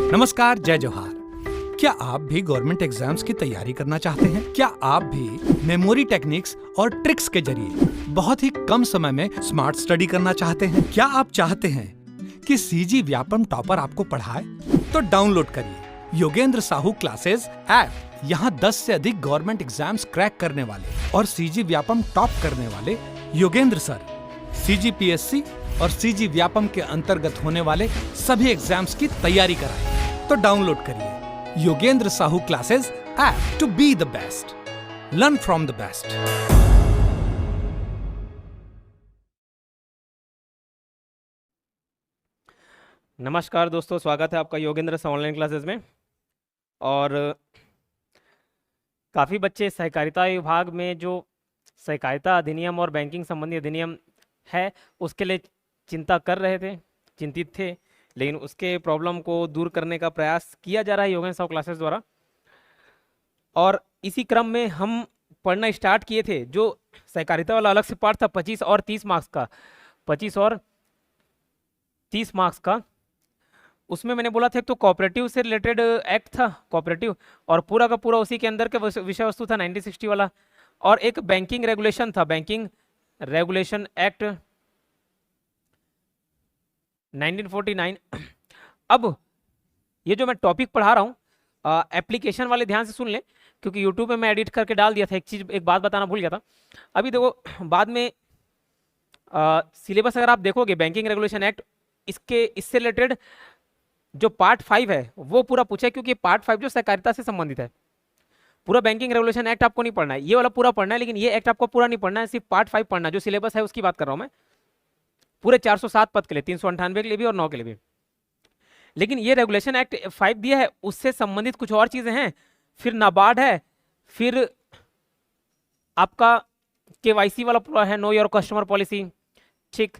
नमस्कार, जय जोहार। क्या आप भी गवर्नमेंट एग्जाम्स की तैयारी करना चाहते हैं? क्या आप भी मेमोरी टेक्निक्स और ट्रिक्स के जरिए बहुत ही कम समय में स्मार्ट स्टडी करना चाहते हैं? क्या आप चाहते हैं कि सीजी व्यापम टॉपर आपको पढ़ाए? तो डाउनलोड करिए योगेंद्र साहू क्लासेस ऐप। यहाँ 10 से अधिक गवर्नमेंट एग्जाम्स क्रैक करने वाले और सीजी व्यापम टॉप करने वाले योगेंद्र सर सीजीपीएससी और सीजी व्यापम के अंतर्गत होने वाले सभी एग्जाम्स की तैयारी कराए। तो डाउनलोड करिए Yogendra Sahu classes app to be the best, learn from the best. नमस्कार दोस्तों, स्वागत है आपका योगेंद्र साहू ऑनलाइन क्लासेस में। और काफ़ी बच्चे सहकारिता विभाग में जो सहकारिता अधिनियम और बैंकिंग संबंधी अधिनियम है उसके लिए चिंतित थे, लेकिन उसके प्रॉब्लम को दूर करने का प्रयास किया जा रहा है योगेंद्र साहू क्लासेस द्वारा। और इसी क्रम में हम पढ़ना स्टार्ट किए थे जो सहकारिता वाला अलग से पार्ट था 25 और 30 मार्क्स का। 25 और 30 मार्क्स का उसमें मैंने बोला था एक तो कोऑपरेटिव से रिलेटेड एक्ट था कोऑपरेटिव, और पूरा का पूरा उसी के अंदर का विषय वस्तु था 1960 वाला, और एक बैंकिंग रेगुलेशन था, बैंकिंग रेगुलेशन एक्ट 1949। अब ये जो मैं टॉपिक पढ़ा रहा हूँ एप्लीकेशन वाले ध्यान से सुन लें, क्योंकि यूट्यूब में मैं एडिट करके डाल दिया था। एक बात बताना भूल गया था। अभी देखो, बाद में सिलेबस अगर आप देखोगे बैंकिंग रेगुलेशन एक्ट, इससे रिलेटेड जो पार्ट 5 है वो पूरा पूछा है, क्योंकि पार्ट 5 जो सहकारिता से संबंधित है। पूरा बैंकिंग रेगुलेशन एक्ट आपको नहीं पढ़ना है, ये वाला पूरा पढ़ना है, लेकिन ये एक्ट आपको पूरा नहीं पढ़ना है, सिर्फ पार्ट 5 पढ़ना है। जो सिलेबस है उसकी बात कर रहा हूं मैं, पूरे 407 पद के लिए, 398 के लिए भी और 9 के लिए भी। लेकिन ये रेगुलेशन एक्ट 5 दिया है, उससे संबंधित कुछ और चीजें हैं। फिर नाबार्ड है, फिर आपका केवाईसी वाला पूरा है, नो योर कस्टमर पॉलिसी, ठीक,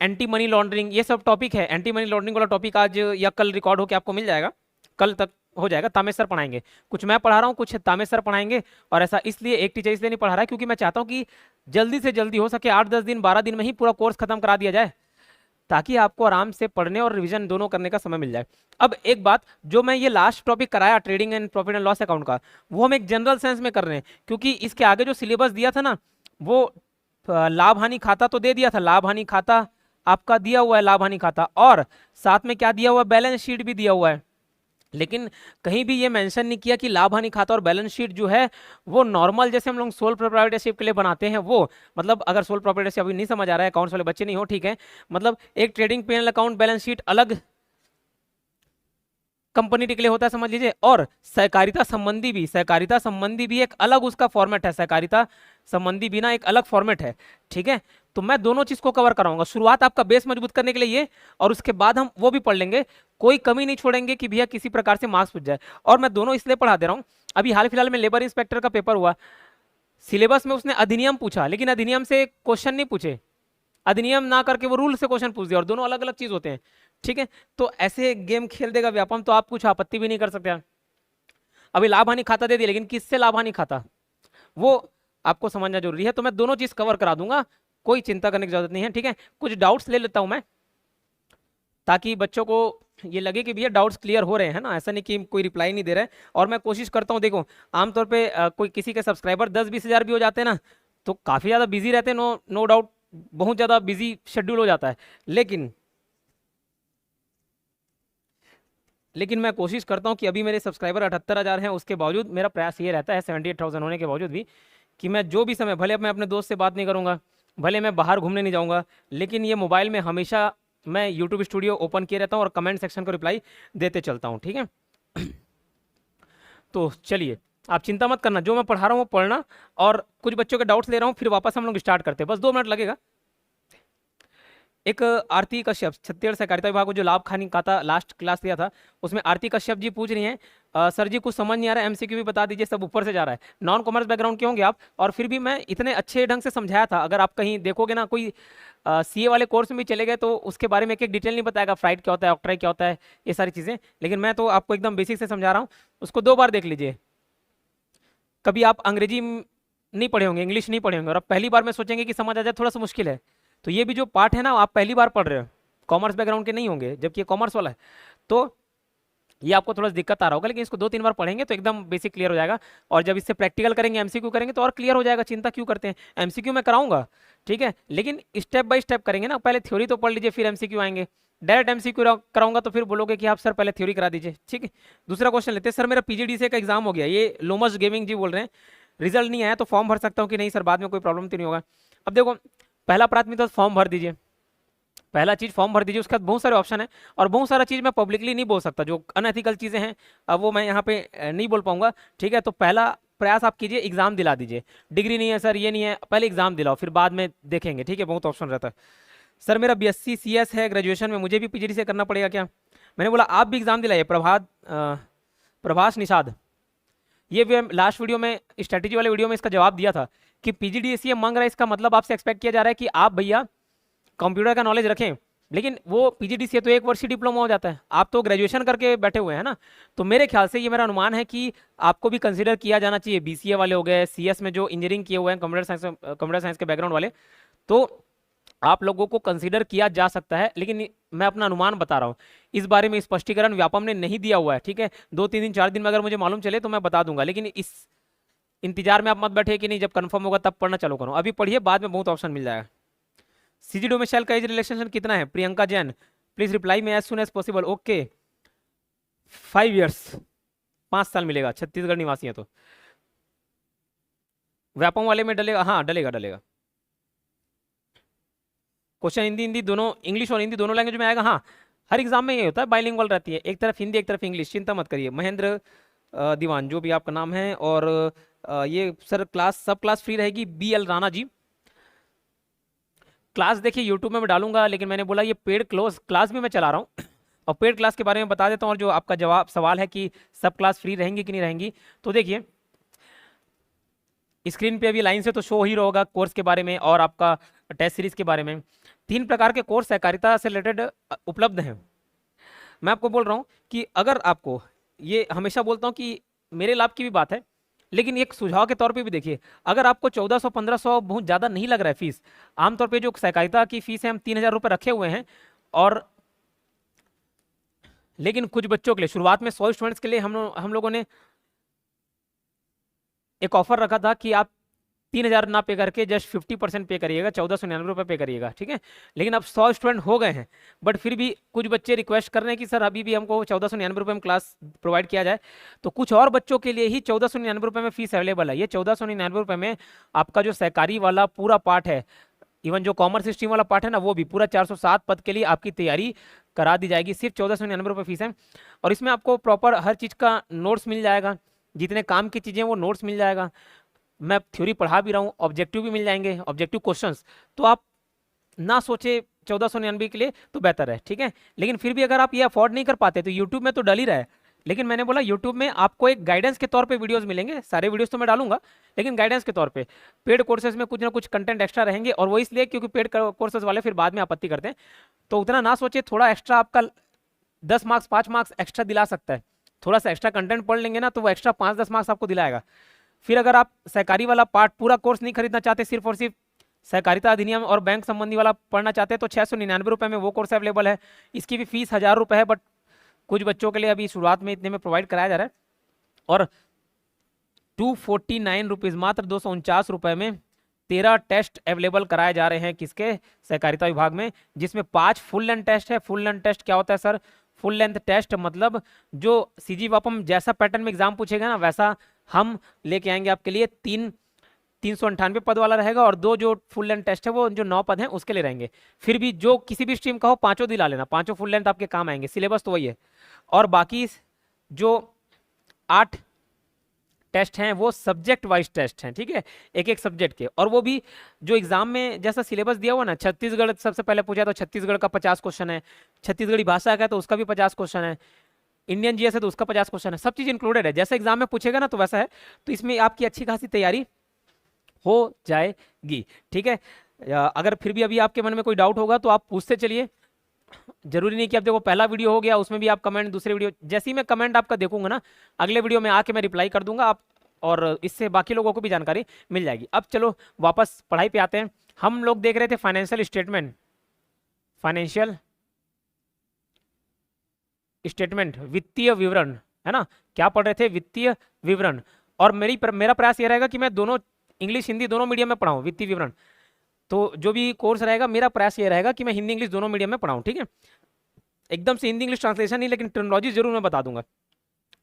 एंटी मनी लॉन्ड्रिंग, ये सब टॉपिक है। एंटी मनी लॉन्ड्रिंग वाला टॉपिक आज या कल रिकॉर्ड होकर आपको मिल जाएगा, कल तक हो जाएगा। तामेश सर पढ़ाएंगे, कुछ मैं पढ़ा रहा हूँ, कुछ तामेश सर पढ़ाएंगे। और ऐसा इसलिए एक टीचर इसलिए नहीं पढ़ा रहा है क्योंकि मैं चाहता हूँ कि जल्दी से जल्दी हो सके 8-10 दिन 12 दिन में ही पूरा कोर्स खत्म करा दिया जाए, ताकि आपको आराम से पढ़ने और रिवीजन दोनों करने का समय मिल जाए। अब एक बात, जो मैं ये लास्ट टॉपिक कराया trading and profit and loss account का, वो हम एक जनरल सेंस में कर रहे हैं, क्योंकि इसके आगे जो सिलेबस दिया था ना, वो लाभ हानि खाता तो दे दिया था, लाभ हानि खाता आपका दिया हुआ है, लाभ हानि खाता, और साथ में क्या दिया हुआ है, बैलेंस शीट भी दिया हुआ है। लेकिन कहीं भी ये मेंशन नहीं किया कि लाभ हानि खाता और बैलेंस शीट जो है वो नॉर्मल जैसे हम लोग सोल प्रोप्राइटरशिप के लिए बनाते हैं, वो मतलब अगर सोल प्रोप्राइटरशिप अभी नहीं समझ आ रहा है, अकाउंट्स वाले बच्चे नहीं हो, ठीक है, मतलब एक trading P and account balance sheet अलग कंपनी के लिए होता है, समझ लीजिए। और सहकारिता संबंधी भी एक अलग उसका फॉर्मेट है, सहकारिता संबंधी भी ना एक अलग फॉर्मेट है, ठीक है। तो मैं दोनों चीज को कवर कराऊंगा, शुरुआत आपका बेस मजबूत करने के लिए ये, और उसके बाद हम वो भी पढ़ लेंगे, कोई कमी नहीं छोड़ेंगे कि भैया किसी प्रकार से मार्क्स पूछ जाए। और मैं दोनों इसलिए पढ़ा दे रहा हूँ, अभी हाल फिलहाल में लेबर इंस्पेक्टर का पेपर हुआ, सिलेबस में उसने अधिनियम पूछा, लेकिन अधिनियम से क्वेश्चन नहीं पूछे, अधिनियम ना करके वो रूल से क्वेश्चन पूछ दिया, और दोनों अलग अलग चीज होते हैं, ठीक है। तो ऐसे गेम खेल देगा व्यापम, तो आप कुछ आपत्ति भी नहीं कर सकते। अभी लाभ हानि खाता दे दिया, लेकिन किससे लाभ हानि खाता वो आपको समझना जरूरी है। तो मैं दोनों चीज कवर करा दूंगा, कोई चिंता करने की जरूरत नहीं है, ठीक है। कुछ डाउट्स ले लेता हूं मैं, ताकि बच्चों को ये लगे कि भैया डाउट्स क्लियर हो रहे हैं ना, ऐसा नहीं कि कोई रिप्लाई नहीं दे रहा है। और मैं कोशिश करता हूं, देखो आमतौर पे कोई किसी के सब्सक्राइबर 10-20 हज़ार भी हो जाते हैं ना, तो काफी ज्यादा बिजी रहते हैं, नो डाउट, बहुत ज्यादा बिजी शेड्यूल हो जाता है, लेकिन मैं कोशिश करता हूं कि अभी मेरे सब्सक्राइबर 78,000 हैं, उसके बावजूद मेरा प्रयास ये रहता है 78,000 होने के बावजूद भी, कि मैं जो भी समय, भले मैं अपने दोस्त से बात नहीं करूंगा, भले मैं बाहर घूमने नहीं जाऊंगा, लेकिन ये मोबाइल में हमेशा मैं यूट्यूब स्टूडियो ओपन किए रहता हूं और कमेंट सेक्शन को रिप्लाई देते चलता हूं, ठीक है। तो चलिए, आप चिंता मत करना, जो मैं पढ़ा रहा हूँ वो पढ़ना, और कुछ बच्चों के डाउट्स ले रहा हूँ, फिर वापस हम लोग स्टार्ट करते हैं, बस 2 मिनट लगेगा। एक आरती कश्यप, छत्तीसगढ़ सहकारिता विभाग को जो लाभ हानि खाता लास्ट क्लास दिया था, उसमें आरती कश्यप जी पूछ रही हैं, सर जी कुछ समझ नहीं आ रहा है, एमसीक्यू भी बता दीजिए, सब ऊपर से जा रहा है। नॉन कॉमर्स बैकग्राउंड के होंगे आप, और फिर भी मैं इतने अच्छे ढंग से समझाया था, अगर आप कहीं देखोगे ना, कोई सीए वाले कोर्स में भी चले गए तो उसके बारे में एक डिटेल नहीं बताएगा, फ्राइड क्या होता है, ऑक्ट्राई क्या होता है, ये सारी चीज़ें, लेकिन मैं तो आपको एकदम बेसिक से समझा रहा हूँ, उसको 2 बार देख लीजिए। कभी आप अंग्रेजी नहीं पढ़े होंगे, इंग्लिश नहीं पढ़े होंगे, और अब पहली बार में सोचेंगे कि समझ आ जाए, थोड़ा सा मुश्किल है। तो ये भी जो पार्ट है ना, आप पहली बार पढ़ रहे हो, कॉमर्स बैकग्राउंड के नहीं होंगे, जबकि ये कॉमर्स वाला है, तो ये आपको थोड़ा दिक्कत आ रहा होगा, लेकिन इसको 2-3 बार पढ़ेंगे तो एकदम बेसिक क्लियर हो जाएगा। और जब इससे प्रैक्टिकल करेंगे, एमसीक्यू करेंगे तो और क्लियर हो जाएगा। चिंता क्यों करते हैं, एमसीक्यू मैं कराऊंगा, ठीक है, लेकिन स्टेप बाय स्टेप करेंगे ना। पहले थ्योरी तो पढ़ लीजिए, फिर एमसीक्यू आएंगे। डायरेक्ट एमसीक्यू कराऊंगा तो फिर बोलोगे कि आप सर पहले थ्योरी करा दीजिए, ठीक है। दूसरा क्वेश्चन लेते हैं। सर मेरा पीजीडीसीए का एग्जाम हो गया, ये लोमस गेमिंग जी बोल रहे हैं, रिजल्ट नहीं आया तो फॉर्म भर सकता हूँ कि नहीं सर, बाद में कोई प्रॉब्लम तो नहीं होगा। अब देखो, पहला प्राथमिकता फॉर्म भर दीजिए, पहला चीज फॉर्म भर दीजिए। उसके बाद बहुत सारे ऑप्शन है, और बहुत सारा चीज मैं पब्लिकली नहीं बोल सकता, जो अनएथिकल चीजें हैं अब वो मैं यहाँ पे नहीं बोल पाऊंगा, ठीक है। तो पहला प्रयास आप कीजिए, एग्जाम दिला दीजिए। डिग्री नहीं है सर, ये नहीं है, पहले एग्जाम दिलाओ, फिर बाद में देखेंगे, ठीक है। बहुत ऑप्शन रहता है। सर मेरा बीएससी सीएस है ग्रेजुएशन में, मुझे भी पीजीडी से करना पड़ेगा क्या? मैंने बोला आप भी एग्जाम दिलाइए। प्रभास निषाद, ये भी लास्ट वीडियो में, स्ट्रेटेजी वाले वीडियो में इसका जवाब दिया था कि पीजीडीसीए मांग रहा है, इसका मतलब आपसे एक्सपेक्ट किया जा रहा है कि आप भैया कंप्यूटर का नॉलेज रखें। लेकिन वो पीजीडीसीए तो 1 वर्षीय डिप्लोमा हो जाता है, आप तो ग्रेजुएशन करके बैठे हुए हैं ना। तो मेरे ख्याल से, ये मेरा अनुमान है कि आपको भी कंसीडर किया जाना चाहिए। बीसीए वाले हो गए, सीएस में जो इंजीनियरिंग किए हुए हैं, कंप्यूटर साइंस के बैकग्राउंड वाले, तो आप लोगों को कंसीडर किया जा सकता है। लेकिन मैं अपना अनुमान बता रहा हूँ, इस बारे में स्पष्टीकरण व्यापम ने नहीं दिया हुआ है, ठीक है। 2-3 दिन 4 दिन में अगर मुझे मालूम चले तो मैं बता दूंगा, लेकिन इस इंतजार में आप मत बैठे कि नहीं जब कंफर्म होगा तब पढ़ना चालू करो। अभी पढ़िए, बाद में बहुत ऑप्शन मिल जाएगा। सीजी डोमिसाइल का एज रिलैक्सेशन कितना है? Priyanka Jain, please reply me as soon as possible. Okay, 5 years, 5 साल मिलेगा, छत्तीसगढ़ निवासी है तो। व्यापम वाले में डलेगा? हाँ डलेगा, डलेगा। क्वेश्चन हिंदी हिंदी दोनों, इंग्लिश और हिंदी दोनों लैंग्वेज में आएगा। हाँ, हर एग्जाम में ये होता है, बाइलिंगुअल रहती है, एक तरफ हिंदी एक तरफ इंग्लिश, चिंता मत करिए। महेंद्र दीवान, जो भी आपका नाम है। और ये सर क्लास, सब क्लास फ्री रहेगी? BL राणा जी, क्लास देखिए यूट्यूब में मैं डालूंगा, लेकिन मैंने बोला ये पेड क्लास भी मैं चला रहा हूँ। और पेड क्लास के बारे में बता देता हूँ। और जो आपका जवाब सवाल है कि सब क्लास फ्री रहेंगी कि नहीं रहेंगी, तो देखिए स्क्रीन पे अभी लाइन से तो शो ही होगा कोर्स के बारे में और आपका टेस्ट सीरीज के बारे में। 3 प्रकार के कोर्स सहकारिता से रिलेटेड उपलब्ध हैं। मैं आपको बोल रहा हूँ कि अगर आपको, ये हमेशा बोलता हूँ कि मेरे लाभ की भी बात है, लेकिन एक सुझाव के तौर पे भी देखिए, अगर आपको 1400-1500 बहुत ज़्यादा नहीं लग रहा है फीस, आमतौर पे जो सहकारिता की फीस है हम 3000 रुपये रखे हुए हैं। और लेकिन कुछ बच्चों के लिए, शुरुआत में 100 स्टूडेंट्स के लिए हम लोगों ने एक ऑफर रखा था कि आप 3000 ना पे करके जस्ट 50% पे करिएगा, 1499 रुपये पे करिएगा, ठीक है। लेकिन अब 100 स्टूडेंट हो गए हैं, बट फिर भी कुछ बच्चे रिक्वेस्ट कर रहे हैं कि सर अभी भी हमको 1499 रुपये में क्लास प्रोवाइड किया जाए। तो कुछ और बच्चों के लिए ही 1499 रुपये में फीस अवेलेबल है। ये 1499 रुपये में आपका जो सहकारी वाला पूरा पार्ट है, इवन जो कॉमर्स स्ट्रीम वाला पार्ट है ना, वो भी पूरा 407 पद के लिए आपकी तैयारी करा दी जाएगी। सिर्फ 1499 रुपये फीस है। और इसमें आपको प्रॉपर हर चीज़ का नोट्स मिल जाएगा, जितने काम की चीज़ें वो नोट्स मिल जाएगा। मैं थ्योरी पढ़ा भी रहा हूँ, ऑब्जेक्टिव भी मिल जाएंगे, ऑब्जेक्टिव क्वेश्चंस। तो आप ना सोचे 1499 के लिए तो बेहतर है, ठीक है। लेकिन फिर भी अगर आप ये अफोर्ड नहीं कर पाते तो यूट्यूब में तो डल ही रहा है। लेकिन मैंने बोला यूट्यूब में आपको एक गाइडेंस के तौर पे वीडियोस मिलेंगे, सारे वीडियोस तो मैं डालूंगा, लेकिन गाइडेंस के तौर पे पेड कोर्सेज में कुछ ना कुछ कंटेंट एक्स्ट्रा रहेंगे। और वो इसलिए क्योंकि पेड कोर्सेज वाले फिर बाद में आपत्ति करते हैं, तो उतना ना सोचे। थोड़ा एक्स्ट्रा आपका 10 मार्क्स 5 मार्क्स एक्स्ट्रा दिला सकता है। थोड़ा सा एक्स्ट्रा कंटेंट पढ़ लेंगे ना तो वो एक्स्ट्रा 5-10 मार्क्स आपको दिलाएगा। फिर अगर आप सहकारी वाला पार्ट पूरा कोर्स नहीं खरीदना चाहते, सिर्फ और सिर्फ सहकारिता अधिनियम और बैंक संबंधी वाला पढ़ना चाहते हैं, तो 699 रुपये में वो कोर्स अवेलेबल है। इसकी भी फीस 1000 रुपये है, बट कुछ बच्चों के लिए अभी शुरुआत में इतने में प्रोवाइड कराया जा रहा है। और 249 रुपीज़, मात्र 249 रुपये में 13 टेस्ट अवेलेबल कराए जा रहे हैं। किसके? सहकारिता विभाग में, जिसमें 5 फुल लेंथ टेस्ट है। फुल लेंथ टेस्ट क्या होता है सर? फुल लेंथ टेस्ट मतलब जो सीजी वापम जैसा पैटर्न में एग्जाम पूछेगा ना, वैसा हम लेके आएंगे आपके लिए। 398 पद वाला रहेगा, और 2 जो फुल लेंथ टेस्ट है वो जो 9 पद हैं उसके लिए रहेंगे। फिर भी जो किसी भी स्ट्रीम का हो, 5 दिला लेना, 5 फुल लेंथ आपके काम आएंगे, सिलेबस तो वही है। और बाकी जो 8 टेस्ट हैं वो सब्जेक्ट वाइज टेस्ट हैं, ठीक है, एक एक सब्जेक्ट के। और वो भी जो एग्जाम में जैसा सिलेबस दिया हुआ ना, छत्तीसगढ़ सबसे पहले पूछा तो छत्तीसगढ़ का 50 क्वेश्चन है, छत्तीसगढ़ी भाषा का तो उसका भी 50 क्वेश्चन है, इंडियन जीएस है तो उसका 50 क्वेश्चन है, सब चीज़ इंक्लूडेड है। जैसे एग्जाम में पूछेगा ना तो वैसा है। तो इसमें आपकी अच्छी खासी तैयारी हो जाएगी, ठीक है। अगर फिर भी अभी आपके मन में कोई डाउट होगा तो आप पूछते चलिए। जरूरी नहीं कि अब देखो पहला वीडियो हो गया उसमें भी आप कमेंट, दूसरे वीडियो जैसे ही मैं कमेंट आपका देखूंगा ना, अगले वीडियो में आके मैं रिप्लाई कर दूंगा आप, और इससे बाकी लोगों को भी जानकारी मिल जाएगी। अब चलो वापस पढ़ाई पे आते हैं। हम लोग देख रहे थे फाइनेंशियल स्टेटमेंट, फाइनेंशियल स्टेटमेंट, वित्तीय विवरण, है ना, क्या पढ़ रहे थे, वित्तीय विवरण। और मेरा प्रयास ये रहेगा कि मैं दोनों इंग्लिश हिंदी दोनों मीडियम में पढ़ाऊँ वित्तीय विवरण। तो जो भी कोर्स रहेगा मेरा प्रयास ये रहेगा कि मैं हिंदी इंग्लिश दोनों मीडियम में पढ़ाऊँ, ठीक है। एकदम से हिंदी इंग्लिश ट्रांसलेशन नहीं, लेकिन टर्मिनोलॉजी जरूर मैं बता दूंगा।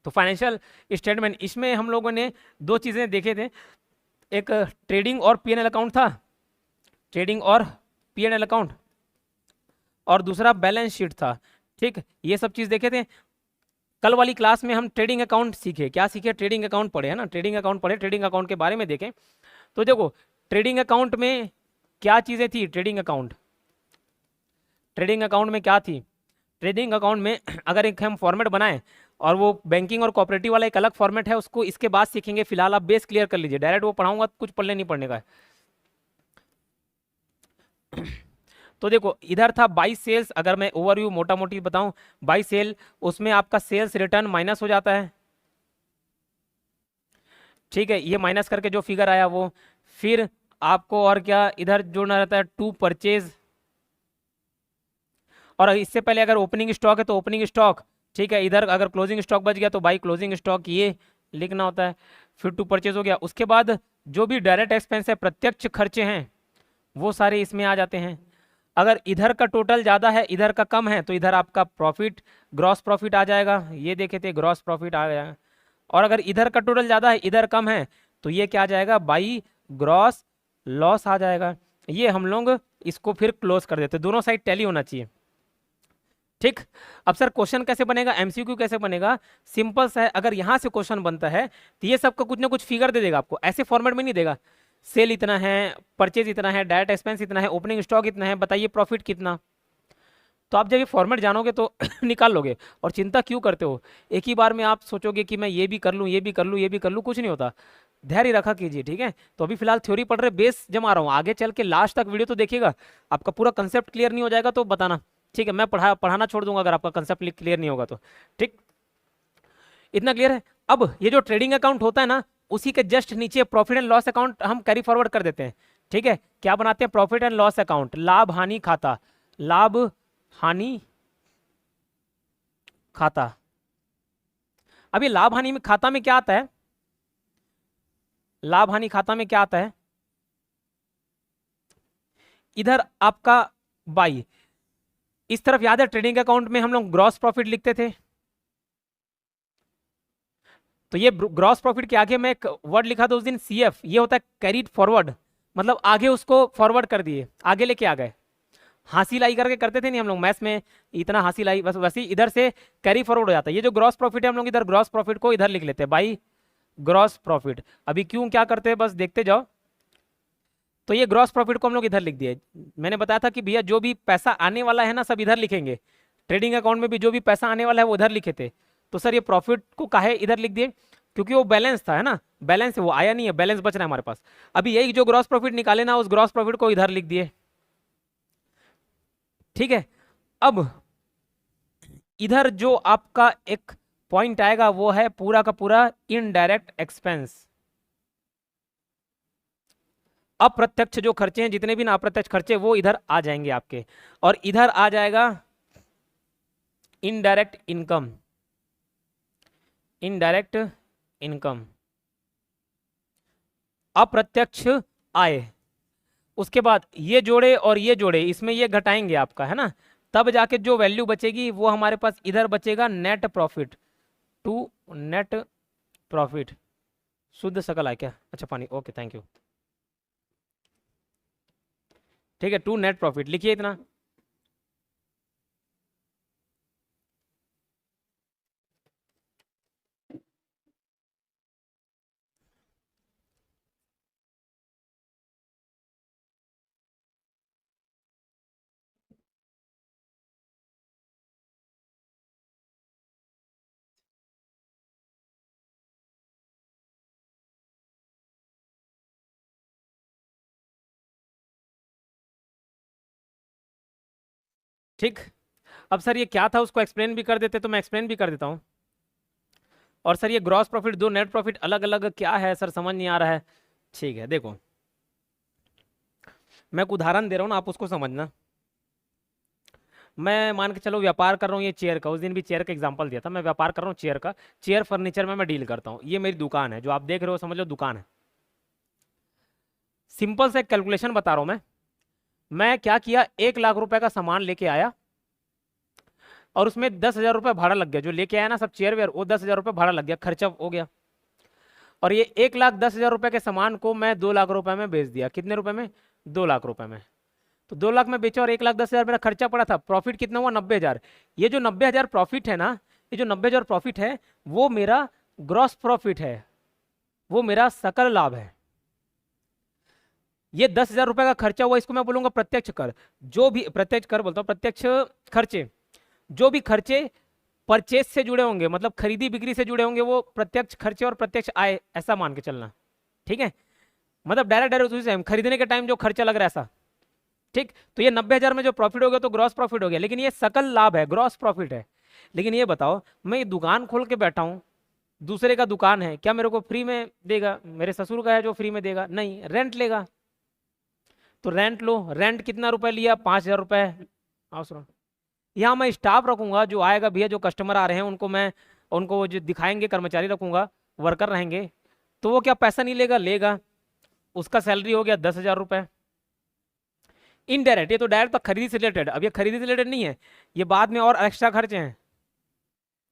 तो फाइनेंशियल स्टेटमेंट, इसमें हम लोगों ने दो चीज़ें देखे थे, एक ट्रेडिंग और पीएनएल अकाउंट था, ट्रेडिंग और पीएनएल अकाउंट, और दूसरा बैलेंस शीट था, ठीक। ये सब चीज़ देखे थे। कल वाली क्लास में हम ट्रेडिंग अकाउंट सीखे, क्या सीखे, ट्रेडिंग अकाउंट पढ़े, है ना, ट्रेडिंग अकाउंट पढ़े, ट्रेडिंग अकाउंट के बारे में देखें। तो देखो ट्रेडिंग अकाउंट में क्या चीज़ें थी, ट्रेडिंग अकाउंट में क्या थी, ट्रेडिंग अकाउंट में अगर एक हम फॉर्मेट बनाएं, और वो बैंकिंग और कोऑपरेटिव वाला एक अलग फॉर्मेट है, उसको इसके बाद सीखेंगे। फिलहाल आप बेस क्लियर कर लीजिए, डायरेक्ट वो पढ़ाऊंगा कुछ पढ़ने नहीं पढ़ने का है। तो देखो इधर था बाई सेल्स, अगर मैं ओवरव्यू मोटा मोटी बताऊं, बाई सेल, उसमें आपका सेल्स रिटर्न माइनस हो जाता है, ठीक है, ये माइनस करके जो फिगर आया वो, फिर आपको और क्या इधर जोड़ना रहता है, टू परचेज, और इससे पहले अगर ओपनिंग स्टॉक है तो ओपनिंग स्टॉक, ठीक है, इधर अगर क्लोजिंग स्टॉक बच गया तो बाई क्लोजिंग स्टॉक, ये लिखना होता है, फिर टू परचेज हो गया। उसके बाद जो भी डायरेक्ट एक्सपेंस है, प्रत्यक्ष खर्चे हैं, वो सारे इसमें आ जाते हैं। अगर इधर का टोटल ज़्यादा है इधर का कम है, तो इधर आपका प्रॉफिट, ग्रॉस प्रॉफिट आ जाएगा, ये देखे थे ग्रॉस प्रॉफिट आ जाएगा। और अगर इधर का टोटल ज़्यादा है इधर कम है, तो ये क्या आ जाएगा, बाई ग्रॉस लॉस आ जाएगा। ये हम लोग इसको फिर क्लोज कर देते, दोनों साइड टैली होना चाहिए, ठीक। अब सर क्वेश्चन कैसे बनेगा, एमसीक्यू कैसे बनेगा, सिंपल सा है। अगर यहाँ से क्वेश्चन बनता है तो ये सबका कुछ ना कुछ फिगर दे देगा आपको, ऐसे फॉर्मेट में नहीं देगा, सेल इतना है, परचेज इतना है, डायरेक्ट एक्सपेंस इतना है, ओपनिंग स्टॉक इतना है, बताइए प्रॉफिट कितना। तो आप जब ये फॉर्मेट जानोगे तो निकाल लोगे। और चिंता क्यों करते हो, एक ही बार में आप सोचोगे कि मैं ये भी कर लूँ, ये भी कर लूँ, ये भी कर लूँ, कुछ नहीं होता, धैर्य रखा कीजिए, ठीक है। तो अभी फिलहाल थ्योरी पढ़ रहे, बेस जमा रहा हूँ, आगे चल के लास्ट तक वीडियो तो देखिएगा, आपका पूरा कंसेप्ट क्लियर नहीं हो जाएगा तो बताना, ठीक है, मैं पढ़ाना छोड़ दूंगा अगर आपका कंसेप्ट क्लियर नहीं होगा तो, ठीक। इतना क्लियर है। अब ये जो ट्रेडिंग अकाउंट होता है ना, उसी के जस्ट नीचे प्रॉफिट एंड लॉस अकाउंट हम कैरी फॉरवर्ड कर देते हैं, ठीक है। क्या बनाते हैं, प्रॉफिट एंड लॉस अकाउंट, लाभ हानि खाता, लाभ हानि खाता। अब ये लाभ हानि में खाता में क्या आता है, लाभ हानि खाता में क्या आता है, इधर आपका बाई, इस तरफ याद है ट्रेडिंग अकाउंट में हम लोग ग्रॉस प्रॉफिट लिखते थे, तो ये ग्रॉस प्रॉफिट के आगे मैं एक वर्ड लिखा था उस दिन, सीएफ, ये होता है कैरीड फॉरवर्ड, मतलब आगे उसको फॉरवर्ड कर दिए, आगे लेके आ गए, हासिल आई करके करते थे नहीं हम लोग मैथ्स में, इतना हासिल आई, बस वैसे इधर से कैरी फॉरवर्ड हो जाता है। ये जो ग्रॉस प्रॉफिट है हम लोग इधर ग्रॉस प्रॉफिट को इधर लिख लेते हैं बाई ग्रॉस प्रॉफिट। अभी क्यों क्या करते हैं बस देखते जाओ। तो ये ग्रॉस प्रॉफिट को हम लोग इधर लिख दिए, मैंने बताया था कि भैया जो भी पैसा आने वाला है ना सब इधर लिखेंगे, ट्रेडिंग अकाउंट में भी जो भी पैसा आने वाला है वो इधर लिखे थे। तो सर ये प्रॉफिट को काहे इधर लिख दिए, क्योंकि वो बैलेंस था, है ना, बैलेंस है, वो आया नहीं है, बैलेंस बच रहा है हमारे पास। अभी यही जो ग्रॉस प्रॉफिट निकाले ना, उस ग्रॉस प्रॉफिट को इधर लिख दिए, ठीक है। अब इधर जो आपका एक पॉइंट आएगा वो है पूरा का पूरा इनडायरेक्ट एक्सपेंस, अप्रत्यक्ष जो खर्चे हैं जितने भी ना अप्रत्यक्ष खर्चे वो इधर आ जाएंगे आपके, और इधर आ जाएगा इनडायरेक्ट इनकम, इनडायरेक्ट इनकम, अप्रत्यक्ष आय। उसके बाद ये जोड़े और ये जोड़े, इसमें ये घटाएंगे आपका, है ना, तब जाके जो वैल्यू बचेगी वो हमारे पास इधर बचेगा net profit, to net profit. शुद्ध सकल आय क्या, अच्छा पानी, ओके थैंक यू, ठीक है, टू नेट प्रॉफिट लिखिए इतना। ठीक, अब सर ये क्या था उसको एक्सप्लेन भी कर देते, तो मैं एक्सप्लेन भी कर देता हूँ। और सर ये ग्रॉस प्रॉफिट दो नेट प्रॉफिट अलग अलग क्या है सर, समझ नहीं आ रहा है, ठीक है। देखो मैं एक उदाहरण दे रहा हूँ ना, आप उसको समझना। मैं मान के चलो व्यापार कर रहा हूँ ये चेयर का, उस दिन भी चेयर का एग्जांपल दिया था, मैं व्यापार कर रहा हूँ चेयर का, चेयर फर्नीचर में मैं डील करता हूँ, ये मेरी दुकान है, जो आप देख रहे हो समझ लो दुकान है। सिंपल से कैलकुलेशन बता रहा हूँ मैं क्या किया, 1 लाख रुपए का सामान लेके आया और उसमें 10,000 रुपये भाड़ा लग गया, जो लेके आया ना सब चेयर वेयर, वो 10,000 रुपये भाड़ा लग गया, खर्चा हो गया। और ये 1,10,000 रुपये के सामान को मैं 2 लाख रुपए में बेच दिया। कितने रुपए में? 2 लाख रुपए में। तो 2 लाख में बेचा और 1,10,000 मेरा खर्चा पड़ा था, प्रॉफिट कितना हुआ? 90,000। ये जो 90,000 प्रॉफिट है ना, ये जो 90,000 प्रॉफिट है वो मेरा ग्रॉस प्रॉफिट है, वो मेरा सकल लाभ है। ये 10,000 रुपये का खर्चा हुआ, इसको मैं बोलूंगा प्रत्यक्ष कर। जो भी प्रत्यक्ष कर बोलता हूँ, प्रत्यक्ष खर्चे, जो भी खर्चे परचेज से जुड़े होंगे, मतलब खरीदी बिक्री से जुड़े होंगे, वो प्रत्यक्ष खर्चे और प्रत्यक्ष आय, ऐसा मान के चलना, ठीक है। मतलब डायरेक्ट उसी से खरीदने के टाइम जो खर्चा लग रहा है ऐसा, ठीक। तो ये 90,000 में जो प्रॉफिट हो गया तो ग्रॉस प्रॉफिट हो गया, लेकिन ये सकल लाभ है, ग्रॉस प्रॉफिट है। लेकिन ये बताओ, मैं ये दुकान खोल के बैठा हूँ, दूसरे का दुकान है, क्या मेरे को फ्री में देगा? मेरे ससुर का है जो फ्री में देगा? नहीं, रेंट लेगा। तो रेंट लो, रेंट कितना रुपए लिया? 5,000 रुपए। आओ सुनो, यहाँ मैं स्टाफ रखूंगा, जो आएगा भैया, जो कस्टमर आ रहे हैं उनको मैं, उनको जो दिखाएंगे, कर्मचारी रखूंगा, वर्कर रहेंगे, तो वो क्या पैसा नहीं लेगा? लेगा। उसका सैलरी हो गया 10,000 रुपए। इनडायरेक्ट, ये तो डायरेक्ट तो खरीदी से रिलेटेड, अब ये खरीदी से रिलेटेड नहीं है, ये बाद में और एक्स्ट्रा खर्चे हैं,